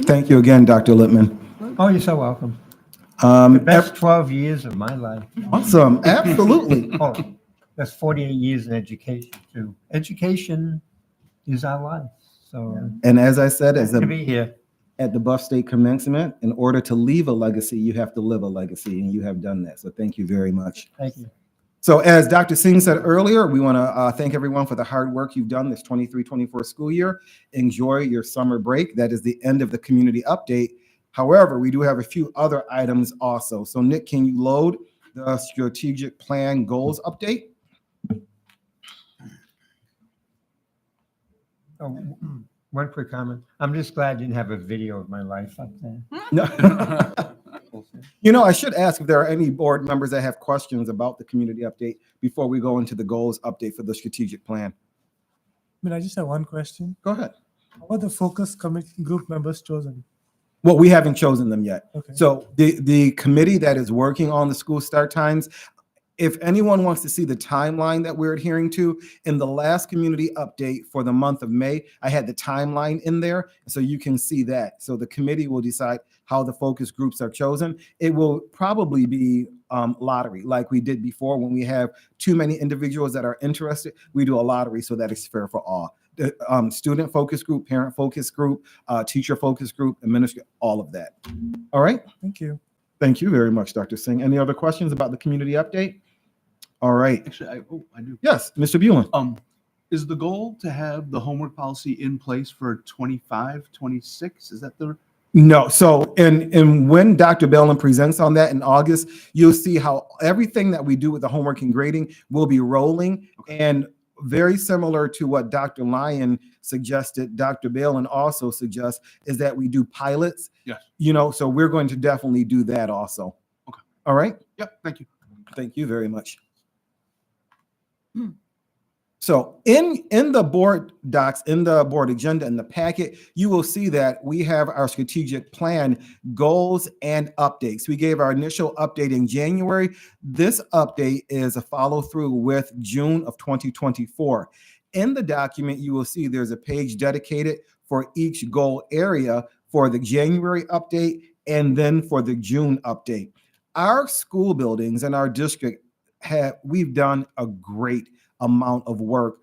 Thank you again, Dr. Lippman. Oh, you're so welcome. The Um, best 12 years of my life. Awesome. Absolutely. Oh, that's 48 years in education, too. Education is our life. So, And as I said, to be here. at the Buff State commencement, in order to leave a legacy, you have to live a legacy, and you have done that. So thank you very much. Thank you. So as Dr. Singh said earlier, we want to thank everyone for the hard work you've done this 23-24 school year. Enjoy your summer break. That is the end of the community update. However, we do have a few other items also. So Nick, can you load the strategic plan goals update? Oh, one quick comment. I'm just glad you didn't have a video of my life up there. No. You know, I should ask if there are any board members that have questions about the community update before we go into the goals update for the strategic plan. I just have one question. Go ahead. How are the focus committee group members chosen? Well, we haven't chosen them yet. Okay. So the committee that is working on the school start times, if anyone wants to see the timeline that we're adhering to, in the last community update for the month of May, I had the timeline in there, so you can see that. So the committee will decide how the focus groups are chosen. It will probably be lottery, like we did before. When we have too many individuals that are interested, we do a lottery so that it's fair for all. The student focus group, parent focus group, teacher focus group, administrator, all of that. All right. Thank you. Thank you very much, Dr. Singh. Any other questions about the community update? All right. Actually, I do. Yes, Mr. Bueller. Is the goal to have the homework policy in place for 25, 26? Is that the? No. So, and when Dr. Bellin presents on that in August, you'll see how everything that we do with the homework and grading will be rolling. And very similar to what Dr. Lyon suggested, Dr. Bellin also suggests is that we do pilots. Yes. You know, so we're going to definitely do that also. Okay. All right. Yep. Thank you. Thank you very much. So in the board docs, in the board agenda, in the packet, you will see that we have our strategic plan goals and updates. We gave our initial update in January. This update is a follow through with June of 2024. In the document, you will see there's a page dedicated for each goal area for the January update and then for the June update. Our school buildings and our district we've done a great amount of work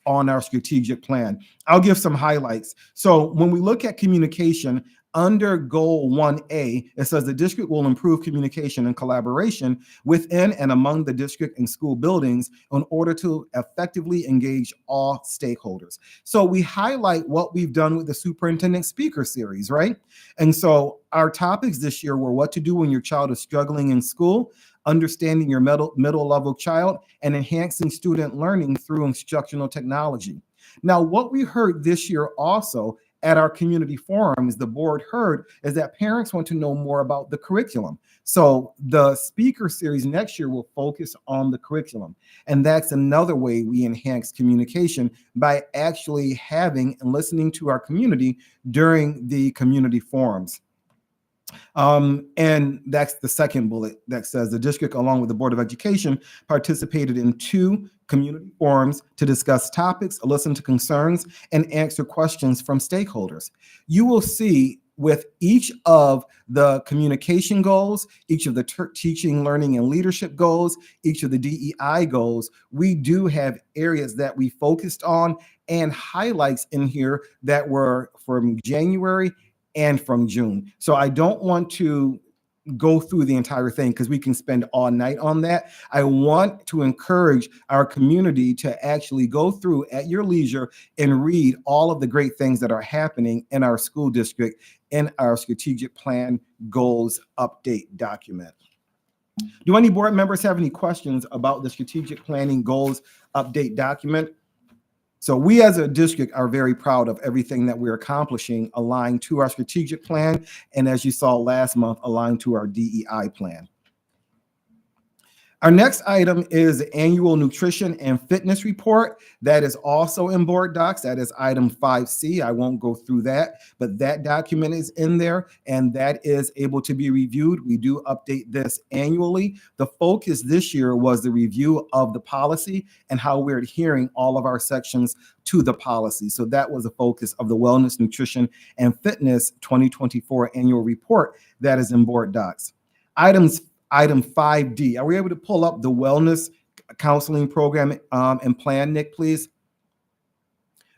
on our strategic plan. I'll give some highlights. So when we look at communication under goal 1A, it says the district will improve communication and collaboration within and among the district and school buildings in order to effectively engage all stakeholders. So we highlight what we've done with the superintendent speaker series, right? And so our topics this year were what to do when your child is struggling in school, understanding your middle level child, and enhancing student learning through instructional technology. Now, what we heard this year also at our community forums, the board heard is that parents want to know more about the curriculum. So the speaker series next year will focus on the curriculum. And that's another way we enhance communication, by actually having and listening to our community during the community forums. And that's the second bullet that says the district, along with the Board of Education, participated in 2 community forums to discuss topics, listen to concerns, and answer questions from stakeholders. You will see with each of the communication goals, each of the teaching, learning, and leadership goals, each of the DEI goals, we do have areas that we focused on and highlights in here that were from January and from June. So I don't want to go through the entire thing because we can spend all night on that. I want to encourage our community to actually go through at your leisure and read all of the great things that are happening in our school district in our strategic plan goals update document. Do any board members have any questions about the strategic planning goals update document? So we as a district are very proud of everything that we're accomplishing aligned to our strategic plan. And as you saw last month, aligned to our DEI plan. Our next item is the annual nutrition and fitness report. That is also in board docs. That is item 5C. I won't go through that, but that document is in there and that is able to be reviewed. We do update this annually. The focus this year was the review of the policy and how we're adhering all of our sections to the policy. So that was the focus of the Wellness, Nutrition, and Fitness 2024 annual report that is in board docs. Item 5D, are we able to pull up the wellness counseling program and plan, Nick, please?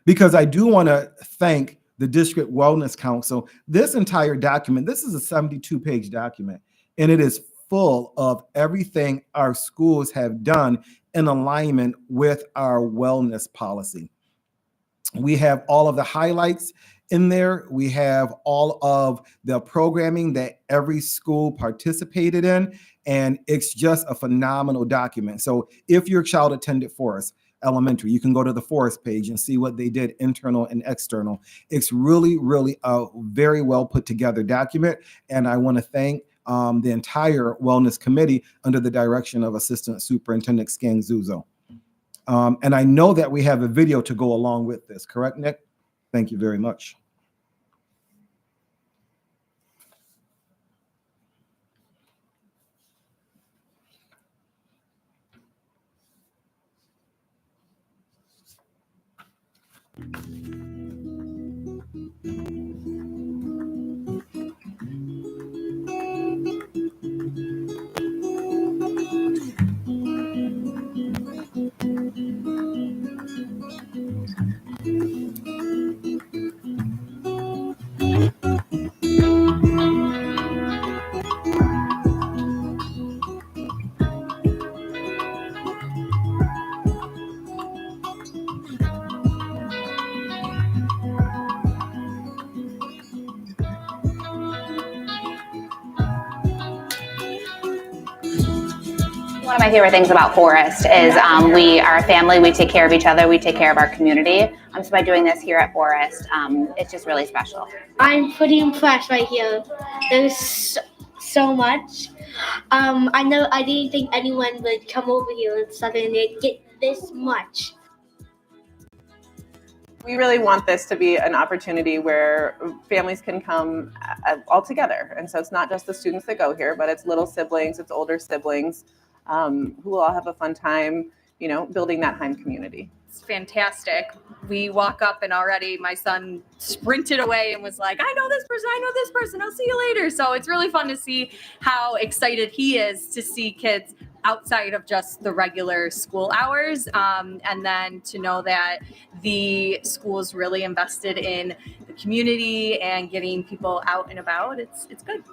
Because I do want to thank the District Wellness Council. This entire document, this is a 72-page document, and it is full of everything our schools have done in alignment with our wellness policy. We have all of the highlights in there. We have all of the programming that every school participated in, and it's just a phenomenal document. So if your child attended Forest Elementary, you can go to the Forest page and see what they did internal and external. It's really, really a very well put together document, and I want to thank the entire Wellness Committee under the direction of Assistant Superintendent Skang Zuzo. And I know that we have a video to go along with this, correct, Nick? Thank you very much. One of my favorite things about Forest is we are a family. We take care of each other. We take care of our community. So by doing this here at Forest, it's just really special. I'm pretty impressed right here. There's so much. I didn't think anyone would come over here and suddenly get this much. We really want this to be an opportunity where families can come all together. And so it's not just the students that go here, but it's little siblings, it's older siblings who will all have a fun time, you know, building that Heim community. It's fantastic. We walk up and already my son sprinted away and was like, I know this person, I'll see you later. So it's really fun to see how excited he is to see kids outside of just the regular school hours. And then to know that the school is really invested in the community and getting people out and about, it's good.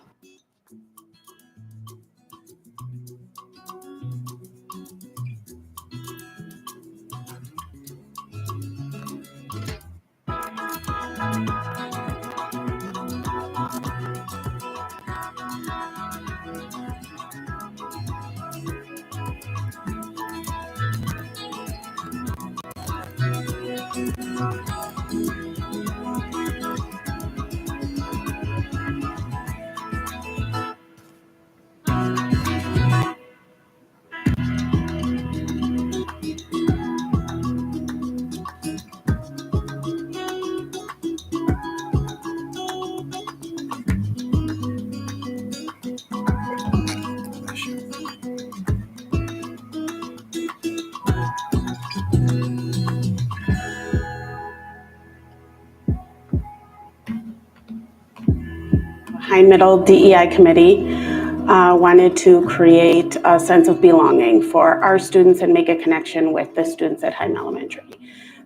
High Middle DEI Committee wanted to create a sense of belonging for our students and make a connection with the students at Heim Elementary.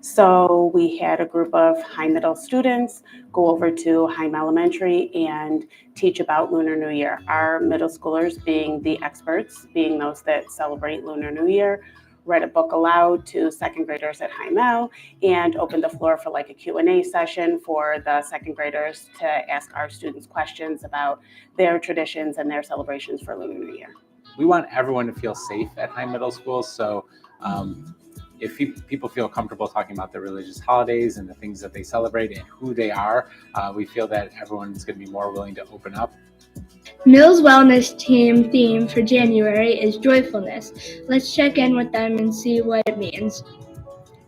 So we had a group of High Middle students go over to Heim Elementary and teach about Lunar New Year. Our middle schoolers being the experts, being those that celebrate Lunar New Year, read a book aloud to second graders at Heim El and opened the floor for like a Q&A session for the second graders to ask our students questions about their traditions and their celebrations for Lunar New Year. We want everyone to feel safe at Heim Middle School, so if people feel comfortable talking about their religious holidays and the things that they celebrate and who they are, we feel that everyone's going to be more willing to open up. Mill's wellness team theme for January is joyfulness. Let's check in with them and see what it means.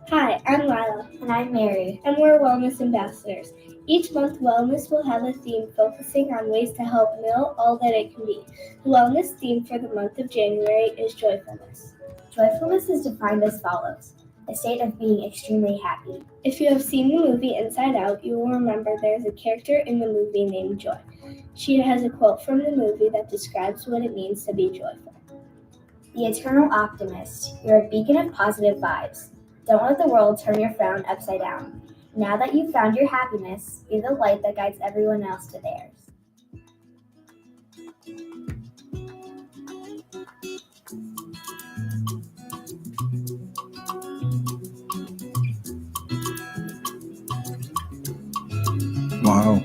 Hi, I'm Lila. And I'm Mary. And we're wellness ambassadors. Each month, wellness will have a theme focusing on ways to help Mill all that it can be. The wellness theme for the month of January is joyfulness. Joyfulness is defined as follows: a state of being extremely happy. If you have seen the movie Inside Out, you will remember there's a character in the movie named Joy. She has a quote from the movie that describes what it means to be joyful. The eternal optimist, you're a beacon of positive vibes. Don't let the world turn your frown upside down. Now that you've found your happiness, be the light that guides everyone else to theirs. Wow.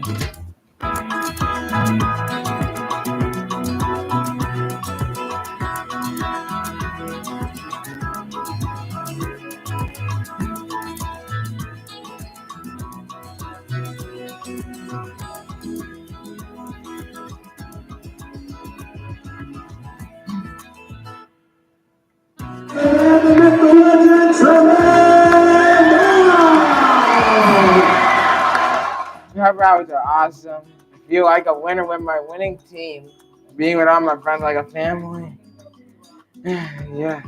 Pep rallies are awesome. I feel like a winner with my winning team. Being with all my friends like a family. Yeah.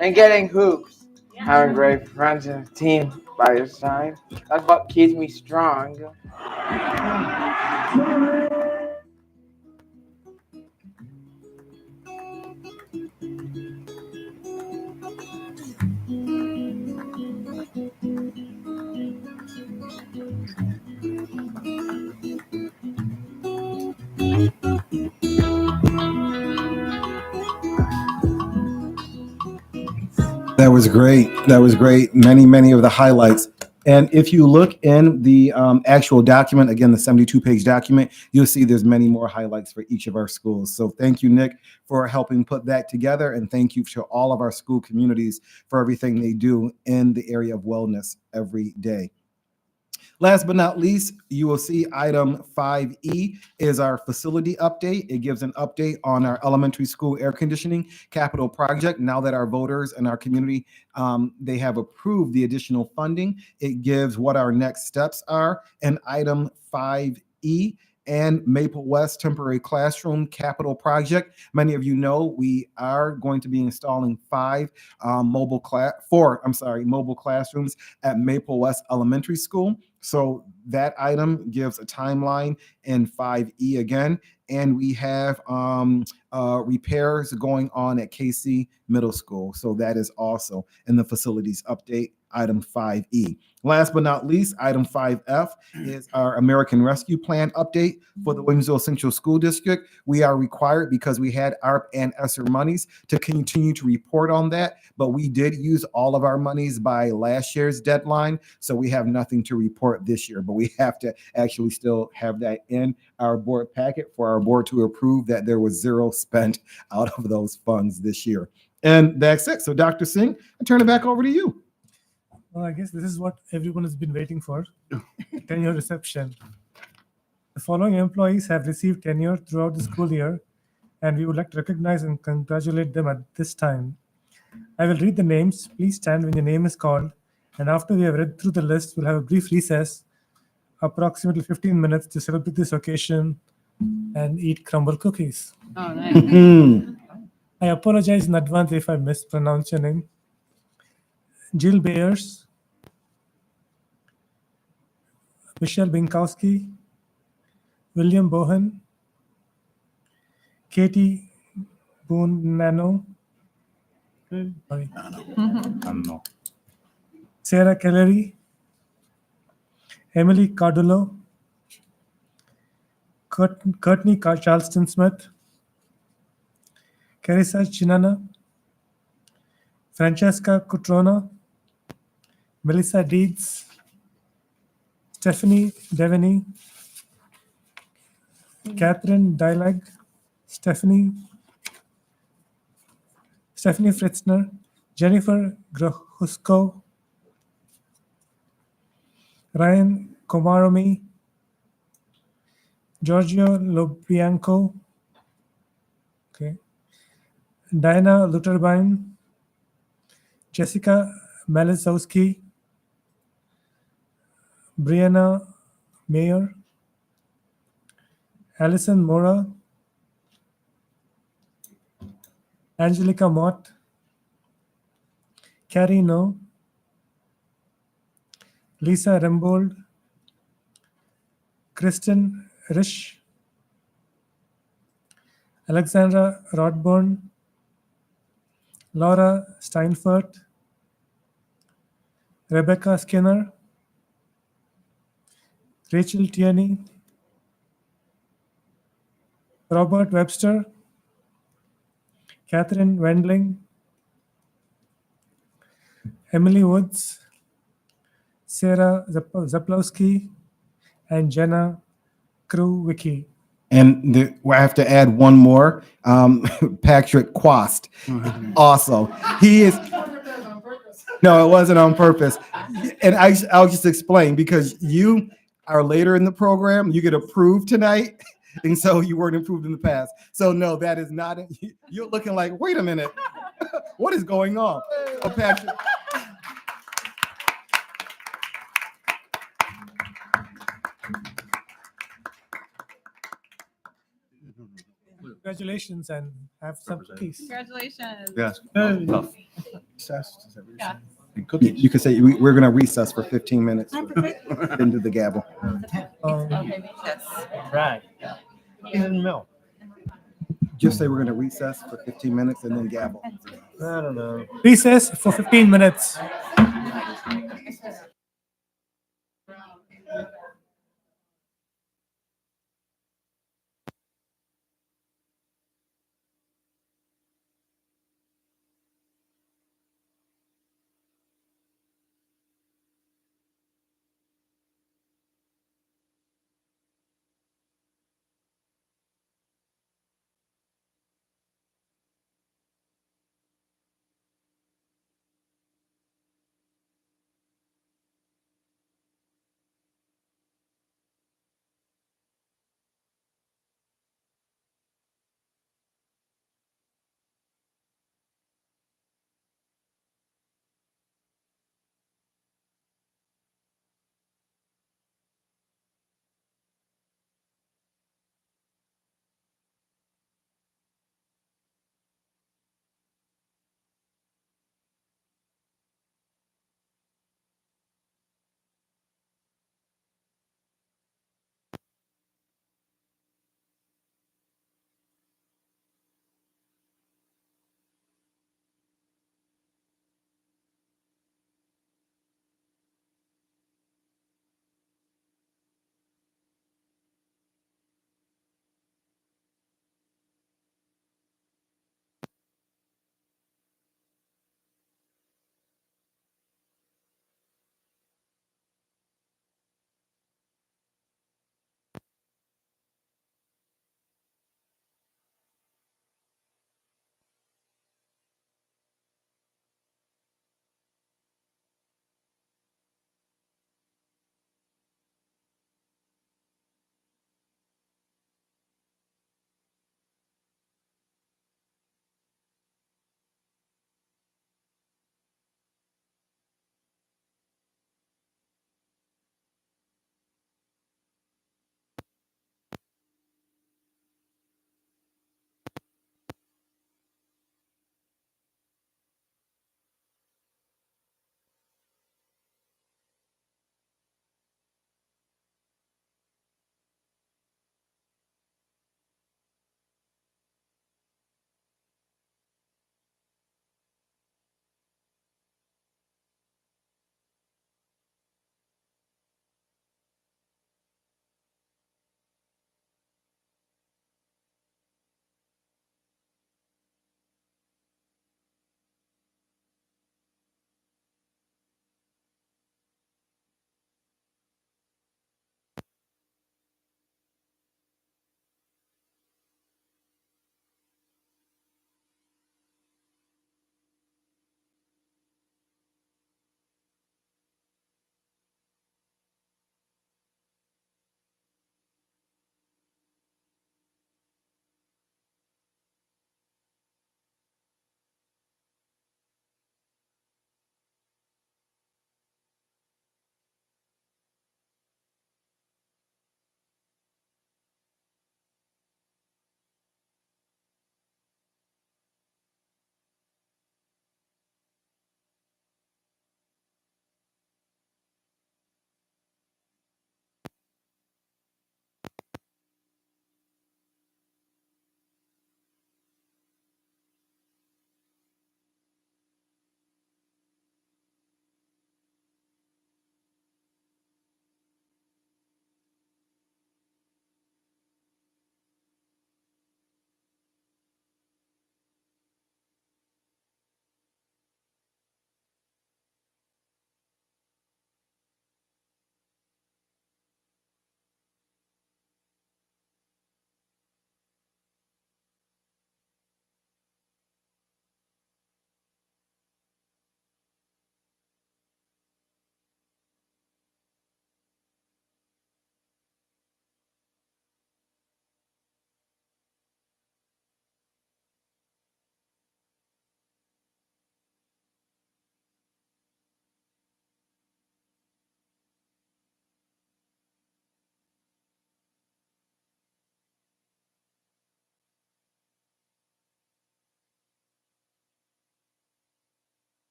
And getting hoops. Having great friends and a team by your side. That's what keeps me strong. That was great. That was great. Many of the highlights. And if you look in the actual document, again, the 72-page document, you'll see there's many more highlights for each of our schools. So thank you, Nick, for helping put that together. And thank you to all of our school communities for everything they do in the area of wellness every day. Last but not least, you will see item 5E is our facility update. It gives an update on our elementary school air conditioning capital project. Now that our voters and our community, they have approved the additional funding, it gives what our next steps are. And item 5E and Maple West temporary classroom capital project. Many of you know we are going to be installing mobile classrooms at Maple West Elementary School. So that item gives a timeline in 5E again. And we have repairs going on at KC Middle School. So that is also in the facilities update, item 5E. Last but not least, item 5F is our American Rescue Plan update for the Williamsville Central School District. We are required, because we had ARP and ESSER monies, to continue to report on that, but we did use all of our monies by last year's deadline, so we have nothing to report this year, but we have to actually still have that in our board packet for our board to approve that there was zero spent out of those funds this year. And that's it. So Dr. Singh, I turn it back over to you. Well, I guess this is what everyone has been waiting for, tenure reception. The following employees have received tenure throughout the school year, and we would like to recognize and congratulate them at this time. I will read the names. Please stand when your name is called, and after we have read through the list, we'll have a brief recess, approximately 15 minutes, to celebrate this occasion and eat crumble cookies. Oh, nice. I apologize in advance if I mispronounce your name. Jill Bayers, Michelle Binkowski, William Bohan, Katie Boonano, Sarah Kellery, Emily Cardullo, Courtney Charleston Smith, Carissa Chinana, Francesca Cutrona, Melissa Deeds, Stephanie Devaney, Catherine Dilag, Stephanie Fritzner, Jennifer Grohusko, Ryan Komaromi, Giorgio Lobianco, Diana Lutterbein, Jessica Malizowski, Brianna Mayer, Alison Mora, Angelica Mott, Carrie No, Lisa Rembold, Kristen Risch, Alexandra Rodborn, Laura Steinfurt, Rebecca Skinner, Rachel Tierney, Robert Webster, Catherine Wendling, Emily Woods, Sarah Zaplowski, and Jenna Krewicki. And I have to add one more, Patrick Quast. Also, he is. No, it wasn't on purpose. And I'll just explain, because you are later in the program, you get approved tonight, and so you weren't approved in the past. So no, that is not. You're looking like, wait a minute, what is going on? Oh, Patrick. Congratulations, and have some cookies. Congratulations. Yes. Yeah. You could say we're going to recess for 15 minutes. Then do the gavel. Okay, yes. Right. Even milk. Just say we're going to recess for 15 minutes and then gavel. I don't know. Recess for 15 minutes.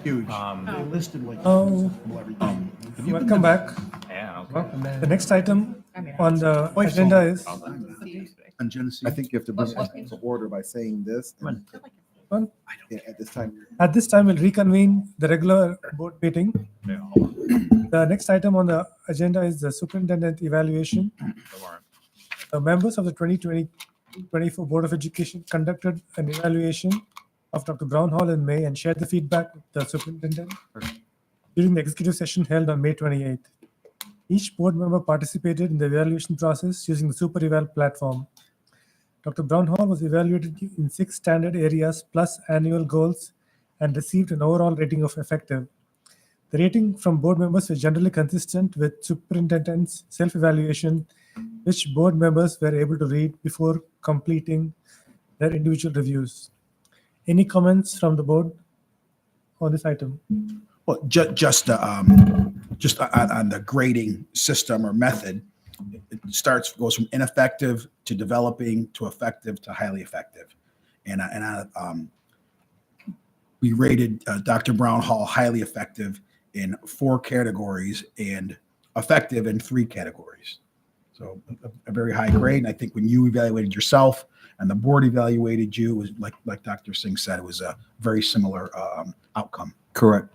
Huge. They listed like. Oh, welcome back. Yeah, okay. Welcome back. The next item on the agenda is On Genesee. I think you have to bring it to order by saying this. Yeah, at this time. at this time we'll reconvene the regular board meeting. The next item on the agenda is the superintendent evaluation. The members of the 2020-24 Board of Education conducted an evaluation of Dr. Brown Hall in May and shared the feedback with the superintendent during the executive session held on May 28th. Each board member participated in the evaluation process using the Super Eval platform. Dr. Brown Hall was evaluated in 6 standard areas plus annual goals and received an overall rating of effective. The rating from board members was generally consistent with superintendent's self-evaluation, which board members were able to read before completing their individual reviews. Any comments from the board on this item? Well, just on the grading system or method, it goes from ineffective to developing to effective to highly effective. And we rated Dr. Brown Hall highly effective in 4 categories and effective in 3 categories. So a very high grade. And I think when you evaluated yourself and the board evaluated you, was like Dr. Singh said, it was a very similar outcome. Correct.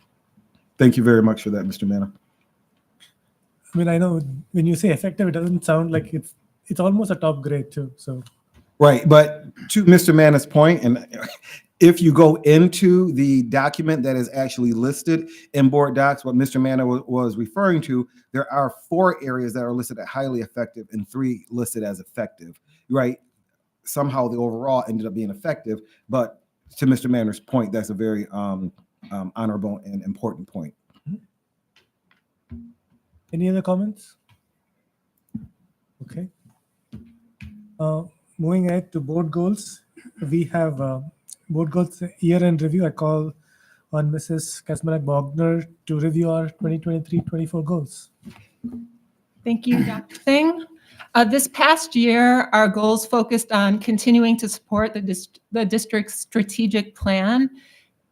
Thank you very much for that, Mr. Manna. I mean, I know when you say effective, it doesn't sound like it's almost a top grade too. So Right, but to Mr. Manna's point, and if you go into the document that is actually listed in board docs, what Mr. Manna was referring to, there are 4 areas that are listed as highly effective and 3 listed as effective, right? Somehow the overall ended up being effective, but to Mr. Manna's point, that's a very honorable and important point. any other comments? Okay. Moving ahead to board goals, we have board goals year-end review. I call on Mrs. Kasmarak-Bogner to review our 2023-24 goals. Thank you, Dr. Singh. This past year, our goals focused on continuing to support the district's strategic plan,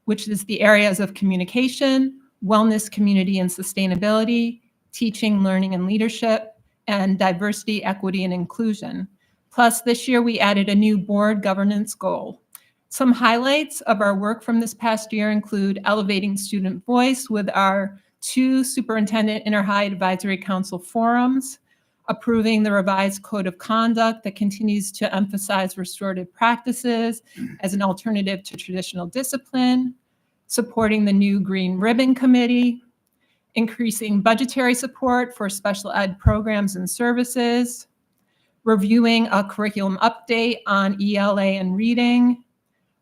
which is the areas of communication, wellness, community, and sustainability, teaching, learning, and leadership, and diversity, equity, and inclusion. Plus, this year, we added a new board governance goal. Some highlights of our work from this past year include elevating student voice with our 2 Superintendent Inter-High Advisory Council forums, approving the revised code of conduct that continues to emphasize restorative practices as an alternative to traditional discipline, supporting the new Green Ribbon Committee, increasing budgetary support for special ed programs and services, reviewing a curriculum update on ELA and reading,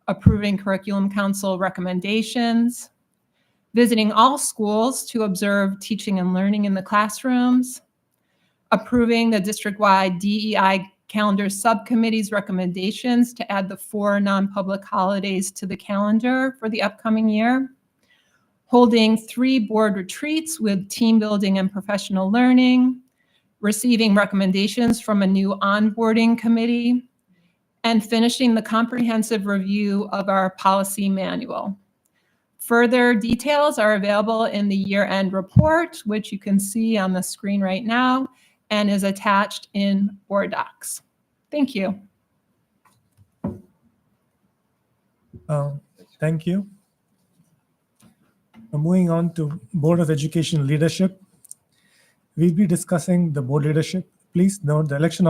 approving curriculum council recommendations, visiting all schools to observe teaching and learning in the classrooms, approving the district-wide DEI calendar subcommittee's recommendations to add the 4 non-public holidays to the calendar for the upcoming year, holding 3 board retreats with team building and professional learning, receiving recommendations from a new onboarding committee, and finishing the comprehensive review of our policy manual. Further details are available in the year-end report, which you can see on the screen right now and is attached in board docs. Thank you. Thank you. Moving on to Board of Education leadership. We'll be discussing the board leadership. Please note the election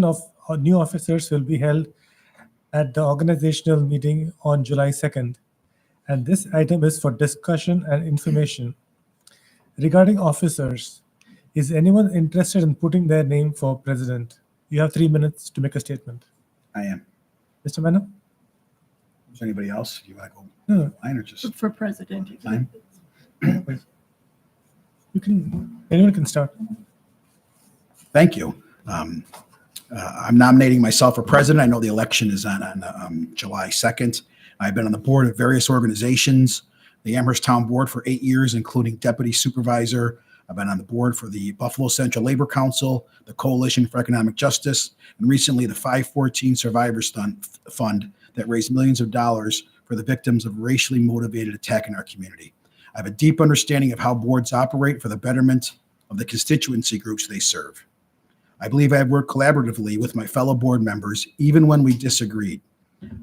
of new officers will be held at the organizational meeting on July 2nd. And this item is for discussion and information. Regarding officers, is anyone interested in putting their name for president? You have 3 minutes to make a statement. I am. Mr. Manna? Is there anybody else? Do you want to go? No. Mine or just For president. mine? Anyone can start. Thank you. I'm nominating myself for president. I know the election is on July 2nd. I've been on the board of various organizations, the Amherst Town Board for 8 years, including deputy supervisor. I've been on the board for the Buffalo Central Labor Council, the Coalition for Economic Justice, and recently the 514 Survivors Fund that raised millions of dollars for the victims of racially motivated attack in our community. I have a deep understanding of how boards operate for the betterment of the constituency groups they serve. I believe I have worked collaboratively with my fellow board members, even when we disagreed.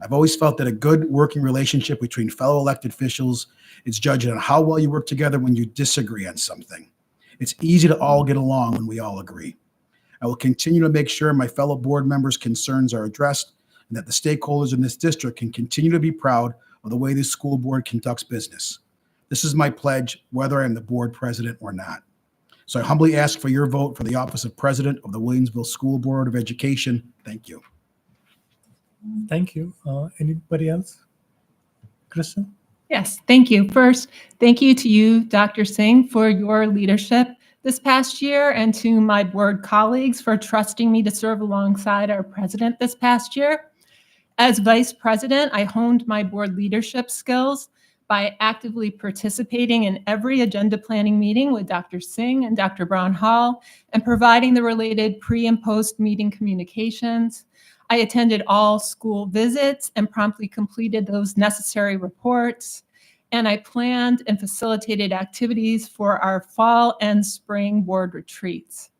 I've always felt that a good working relationship between fellow elected officials is judged on how well you work together when you disagree on something. It's easy to all get along when we all agree. I will continue to make sure my fellow board members' concerns are addressed and that the stakeholders in this district can continue to be proud of the way this school board conducts business. This is my pledge, whether I'm the board president or not. So I humbly ask for your vote for the office of president of the Williamsville School Board of Education. Thank you. Thank you. Anybody else? Krista? Yes, thank you. First, thank you to you, Dr. Singh, for your leadership this past year, and to my board colleagues for trusting me to serve alongside our president this past year. As vice president, I honed my board leadership skills by actively participating in every agenda planning meeting with Dr. Singh and Dr. Brown Hall and providing the related pre and post meeting communications. I attended all school visits and promptly completed those necessary reports. And I planned and facilitated activities for our fall and spring board retreats.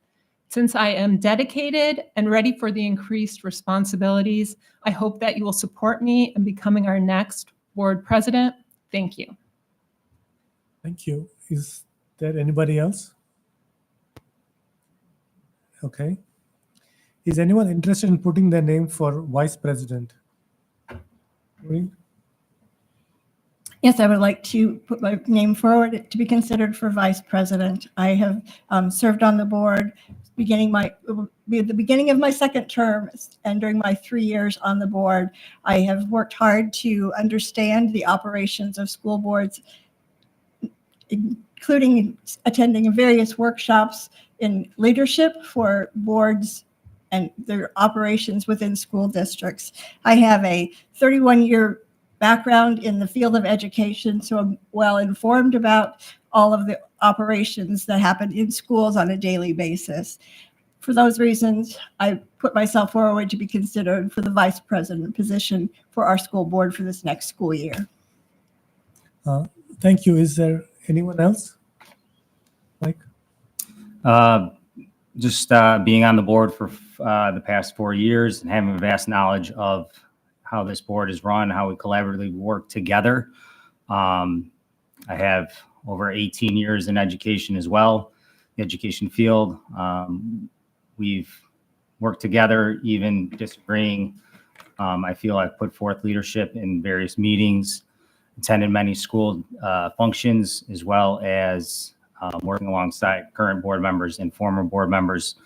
Since I am dedicated and ready for the increased responsibilities, I hope that you will support me in becoming our next board president. Thank you. Thank you. Is there anybody else? Okay. Is anyone interested in putting their name for vice president? Maureen? Yes, I would like to put my name forward to be considered for vice president. I have served on the board at the beginning of my second term, and during my 3 years on the board, I have worked hard to understand the operations of school boards, including attending various workshops in leadership for boards and their operations within school districts. I have a 31-year background in the field of education, so I'm well informed about all of the operations that happen in schools on a daily basis. For those reasons, I put myself forward to be considered for the vice president position for our school board for this next school year. Thank you. Is there anyone else? Mike? Just being on the board for the past 4 years and having a vast knowledge of how this board is run, how we collaboratively work together. I have over 18 years in education as well, the education field. We've worked together, even disagreeing. I feel I've put forth leadership in various meetings, attended many school functions, as well as working alongside current board members and former board members.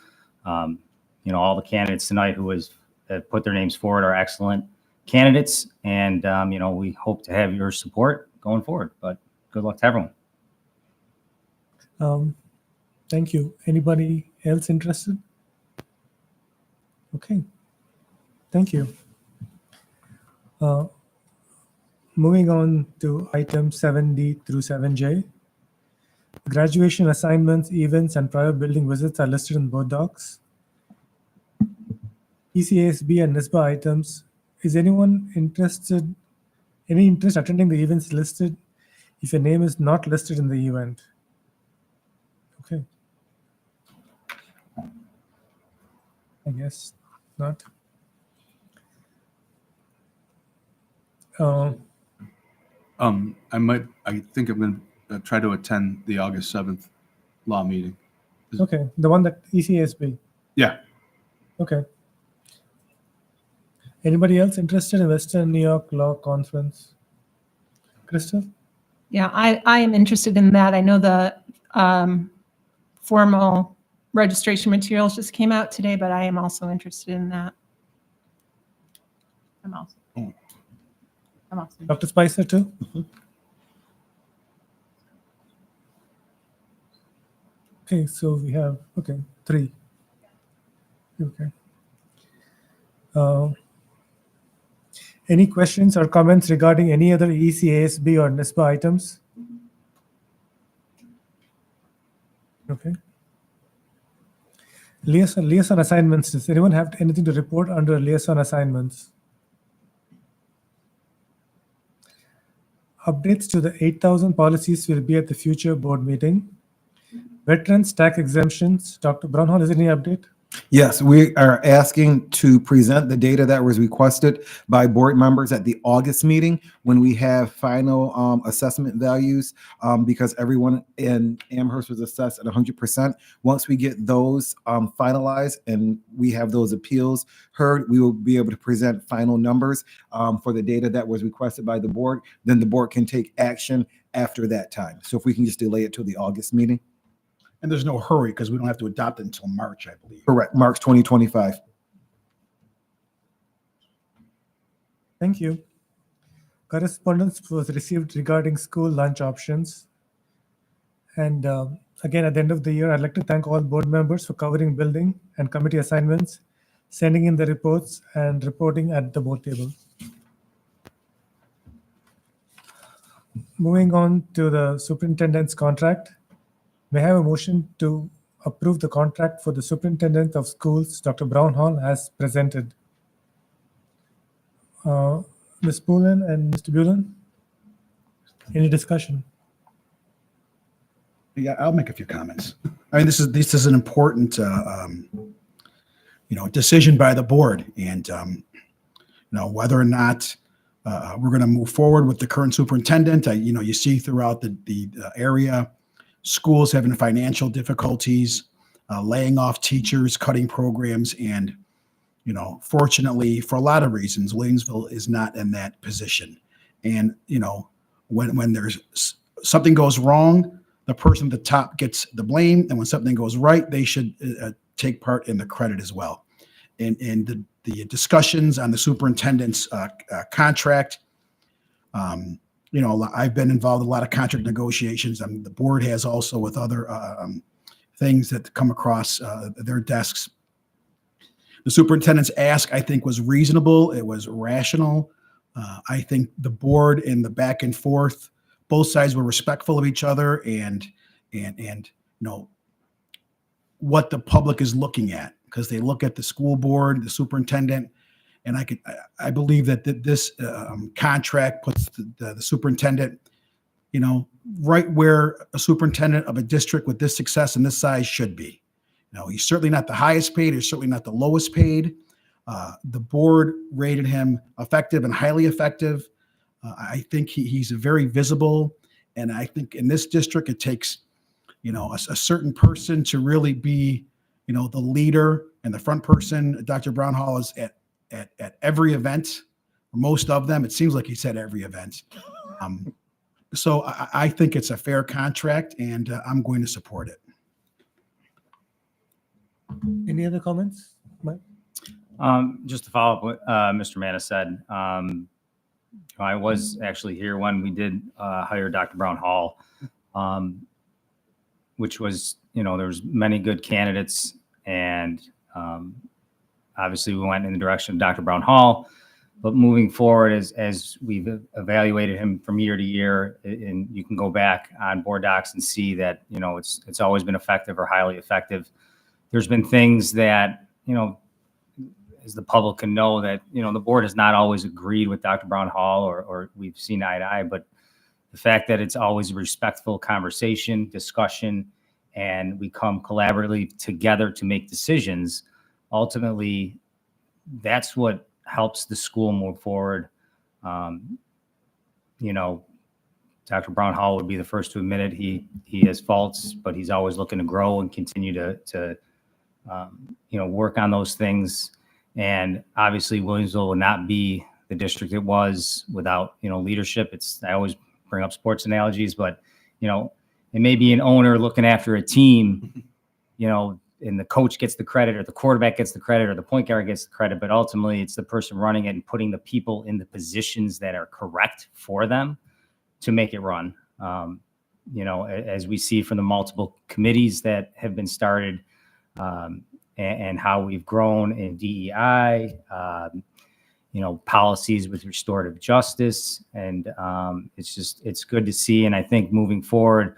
All the candidates tonight who have put their names forward are excellent candidates, and we hope to have your support going forward. But good luck to everyone. Thank you. Anybody else interested? Okay. Thank you. Moving on to items 7D through 7J. Graduation assignments, events, and prior building visits are listed in board docs. ECASB and NISBA items. Is anyone interested, any interest attending the events listed if your name is not listed in the event? Okay. I guess not. I think I'm going to try to attend the August 7th law meeting. Okay, the one that ECASB. Yeah. Okay. Anybody else interested in Western New York Law Conference? Crystal? Yeah, I am interested in that. I know the formal registration materials just came out today, but I am also interested in that. I'm also. Dr. Spicer too? Okay, so we have, 3. Okay. Any questions or comments regarding any other ECASB or NISBA items? Okay. Liaison assignments. Does anyone have anything to report under liaison assignments? Updates to the 8,000 policies will be at the future board meeting. Veterans tax exemptions. Dr. Brownhall, is there any update? Yes, we are asking to present the data that was requested by board members at the August meeting when we have final assessment values, because everyone in Amherst was assessed at 100%. Once we get those finalized and we have those appeals heard, we will be able to present final numbers for the data that was requested by the board. Then the board can take action after that time. So if we can just delay it to the August meeting. And there's no hurry because we don't have to adopt it until March, I believe. Correct, March 2025. Thank you. Correspondence was received regarding school lunch options. And again, at the end of the year, I'd like to thank all board members for covering building and committee assignments, sending in the reports, and reporting at the board table. Moving on to the superintendent's contract. May I have a motion to approve the contract for the superintendent of schools, Dr. Brownhall, as presented? Ms. Poulin and Mr. Bullen, any discussion? Yeah, I'll make a few comments. I mean, this is an important, decision by the board, and whether or not we're going to move forward with the current superintendent. You see throughout the area, schools having financial difficulties, laying off teachers, cutting programs, and fortunately, for a lot of reasons, Williamsville is not in that position. And when there's something goes wrong, the person at the top gets the blame, and when something goes right, they should take part in the credit as well. And the discussions on the superintendent's contract. I've been involved in a lot of contract negotiations. The board has also with other things that come across their desks. The superintendent's ask, I think, was reasonable. It was rational. I think the board in the back and forth, both sides were respectful of each other and what the public is looking at, because they look at the school board, the superintendent. And I believe that this contract puts the superintendent, right where a superintendent of a district with this success and this size should be. He's certainly not the highest paid. He's certainly not the lowest paid. The board rated him effective and highly effective. I think he's very visible. And I think in this district, it takes, a certain person to really be, the leader and the front person. Dr. Brownhall is at every event, most of them. It seems like he's at every event. So I think it's a fair contract, and I'm going to support it. Any other comments, Mike? Just to follow up what Mr. Manis said, I was actually here when we did hire Dr. Brownhall, which was, there was many good candidates, and obviously, we went in the direction of Dr. Brownhall, but moving forward, as we've evaluated him from year to year, and you can go back on board docs and see that it's always been effective or highly effective. There's been things that as the public can know that the board has not always agreed with Dr. Brownhall or we've seen eye to eye, but the fact that it's always a respectful conversation, discussion, and we come collaboratively together to make decisions. Ultimately, that's what helps the school move forward. Dr. Brownhall would be the first to admit it. He has faults, but he's always looking to grow and continue to work on those things. And obviously, Williamsville would not be the district it was without leadership. I always bring up sports analogies, but it may be an owner looking after a team, and the coach gets the credit, or the quarterback gets the credit, or the point guard gets the credit, but ultimately it's the person running it and putting the people in the positions that are correct for them to make it run. As we see from the multiple committees that have been started, and how we've grown in DEI, policies with restorative justice, and it's good to see. And I think moving forward,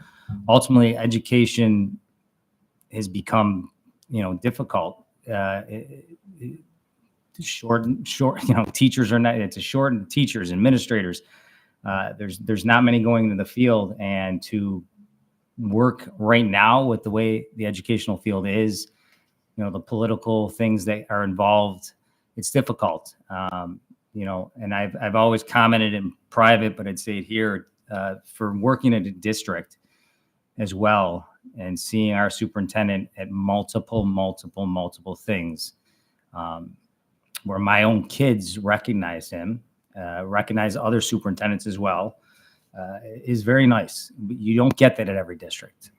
ultimately, education has become difficult. Teachers are not. It's a shortened teachers, administrators, There's not many going into the field, and to work right now with the way the educational field is, the political things that are involved, it's difficult. And I've always commented in private, but I'd say it here, for working at a district as well and seeing our superintendent at multiple things, where my own kids recognize him, recognize other superintendents as well, is very nice. You don't get that at every district.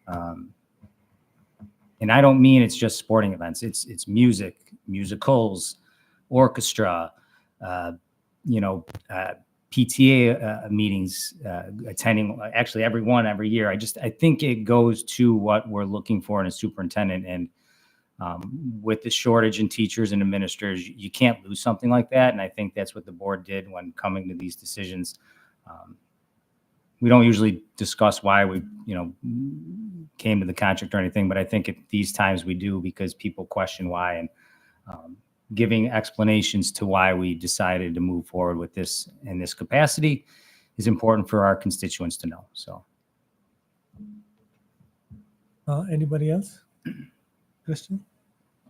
And I don't mean it's just sporting events. It's music, musicals, orchestra, PTA meetings, attending actually every year. I think it goes to what we're looking for in a superintendent. And with the shortage in teachers and administrators, you can't lose something like that. And I think that's what the board did when coming to these decisions. We don't usually discuss why we, came to the contract or anything, but I think at these times we do, because people question why, and giving explanations to why we decided to move forward with this in this capacity is important for our constituents to know. So, anybody else? Kristen?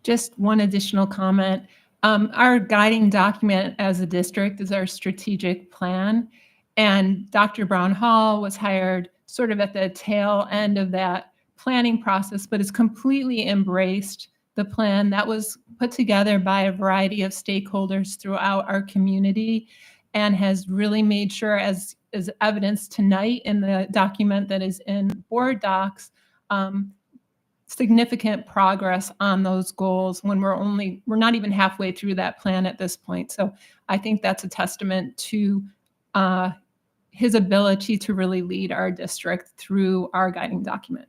Just one additional comment. Our guiding document as a district is our strategic plan. And Dr. Brown Hall was hired sort of at the tail end of that planning process, but has completely embraced the plan that was put together by a variety of stakeholders throughout our community, and has really made sure, as evidenced tonight in the document that is in board docs, significant progress on those goals when we're not even halfway through that plan at this point. So I think that's a testament to his ability to really lead our district through our guiding document.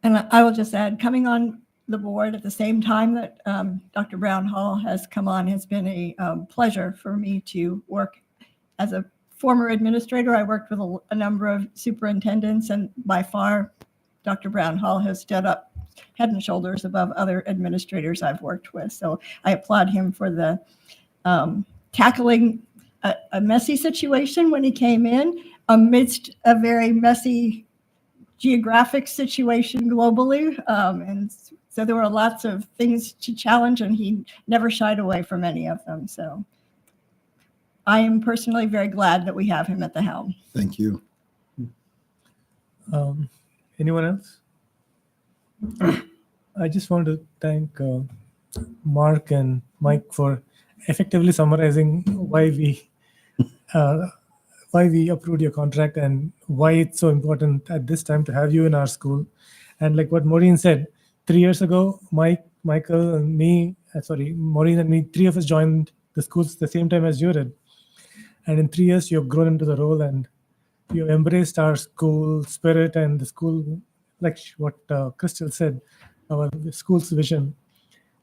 And I will just add, coming on the board at the same time that Dr. Brown Hall has come on has been a pleasure for me to work. As a former administrator, I worked with a number of superintendents, and by far, Dr. Brown Hall has stood up head and shoulders above other administrators I've worked with. So I applaud him for the tackling a messy situation when he came in amidst a very messy geographic situation globally. And so there were lots of things to challenge, and he never shied away from any of them. So I am personally very glad that we have him at the helm. Thank you. Anyone else? I just want to thank Mark and Mike for effectively summarizing why we approved your contract and why it's so important at this time to have you in our school. And like what Maureen said, 3 years ago, Michael and me, Maureen and me, three of us joined the schools the same time as you did. And in 3 years, you've grown into the role and you embraced our school spirit and the school, like what Crystal said, our school's vision.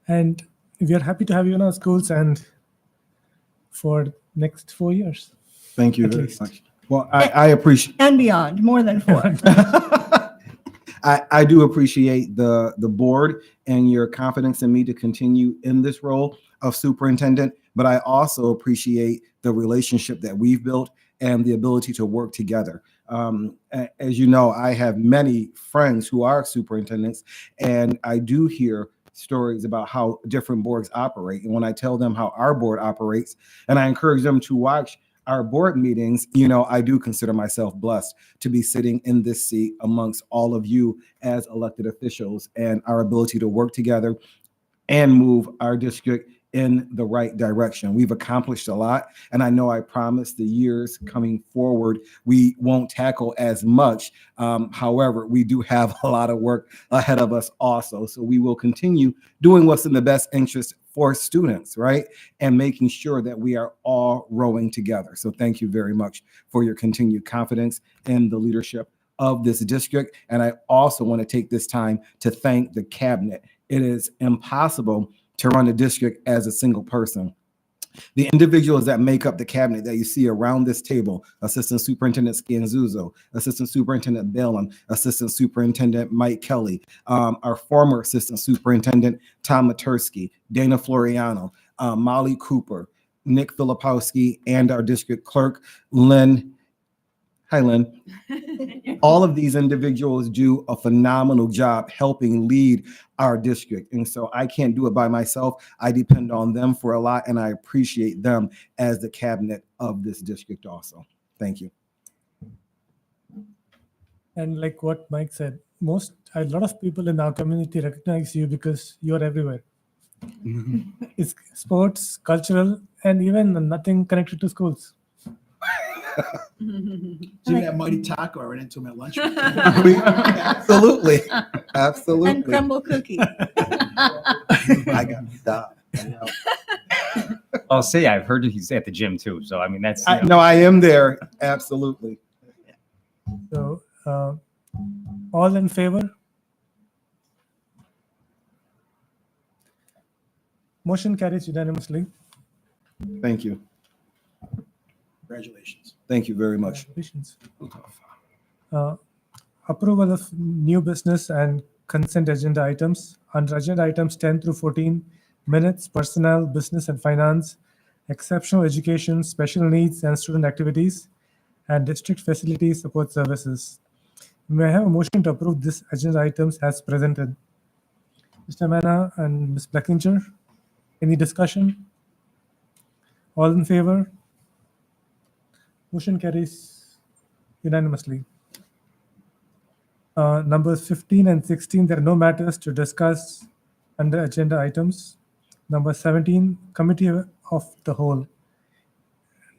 And we are happy to have you in our schools and for next 4 years. Thank you very much. Well, I appreciate, and beyond, more than 4. I do appreciate the board and your confidence in me to continue in this role of superintendent, but I also appreciate the relationship that we've built and the ability to work together. As you know, I have many friends who are superintendents, and I do hear stories about how different boards operate. And when I tell them how our board operates, and I encourage them to watch our board meetings, I do consider myself blessed to be sitting in this seat amongst all of you as elected officials, and our ability to work together and move our district in the right direction. We've accomplished a lot, and I know I promised the years coming forward we won't tackle as much. However, we do have a lot of work ahead of us also. So we will continue doing what's in the best interest for students, right? And making sure that we are all rowing together. So thank you very much for your continued confidence in the leadership of this district. And I also want to take this time to thank the cabinet. It is impossible to run a district as a single person. The individuals that make up the cabinet that you see around this table, Assistant Superintendent Scanzuzo, Assistant Superintendent Bellum, Assistant Superintendent Mike Kelly, our former Assistant Superintendent Tom Matursky, Dana Floriano, Molly Cooper, Nick Filipowski, and our district clerk, Lynn. Hi, Lynn. All of these individuals do a phenomenal job helping lead our district. And so I can't do it by myself. I depend on them for a lot, and I appreciate them as the cabinet of this district also. Thank you. And like what Mike said, a lot of people in our community recognize you because you're everywhere. It's sports, cultural, and even nothing connected to schools. Even that mighty taco I ran into him at lunch. Absolutely. Absolutely. And crumble cookie. I got stopped. I'll say I've heard he's at the gym too. So I mean that's No, I am there. Absolutely. So, all in favor? Motion carries unanimously. Thank you. Congratulations. Thank you very much. Congratulations. Approval of new business and consent agenda items. Under agenda items 10 through 14, minutes, personnel, business and finance, exceptional education, special needs and student activities, and district facility support services. May I have a motion to approve these agenda items as presented? Mr. Manna and Ms. Blackinger, any discussion? All in favor? Motion carries unanimously. Numbers 15 and 16, there are no matters to discuss under agenda items. Number 17, committee of the whole.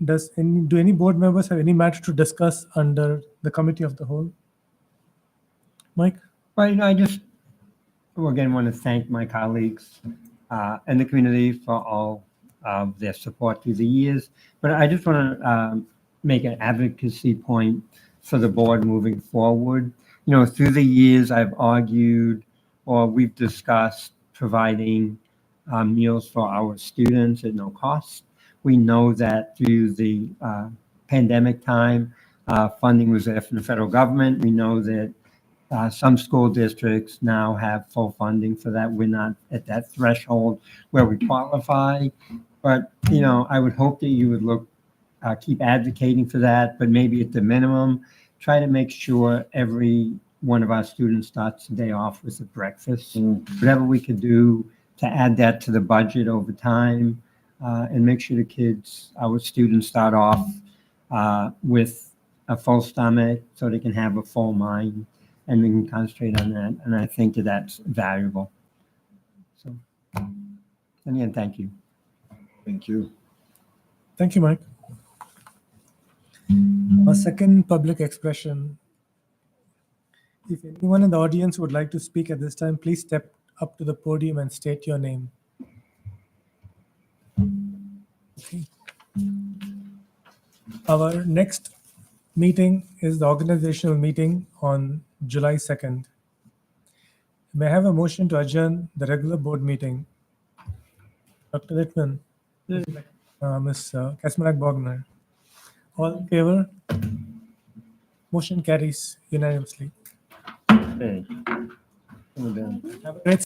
Do any board members have any matter to discuss under the committee of the whole? Mike? Well, I just, again, want to thank my colleagues and the community for all of their support through the years. But I just want to make an advocacy point for the board moving forward. Through the years, I've argued or we've discussed providing meals for our students at no cost. We know that through the pandemic time, funding was there from the federal government. We know that some school districts now have full funding for that. We're not at that threshold where we qualify. But, I would hope that you would keep advocating for that, but maybe at the minimum, try to make sure every one of our students starts the day off with a breakfast. Whatever we could do to add that to the budget over time, and make sure our students start off with a full stomach so they can have a full mind and we can concentrate on that. And I think that that's valuable. So, again, thank you. Thank you. Thank you, Mike. A second public expression. If anyone in the audience would like to speak at this time, please step up to the podium and state your name. Okay. Our next meeting is the organizational meeting on July 2nd. May I have a motion to adjourn the regular board meeting? Dr. Littman, Ms. Kasmarak-Bogner. All in favor? Motion carries unanimously. Okay. We're done. Have a great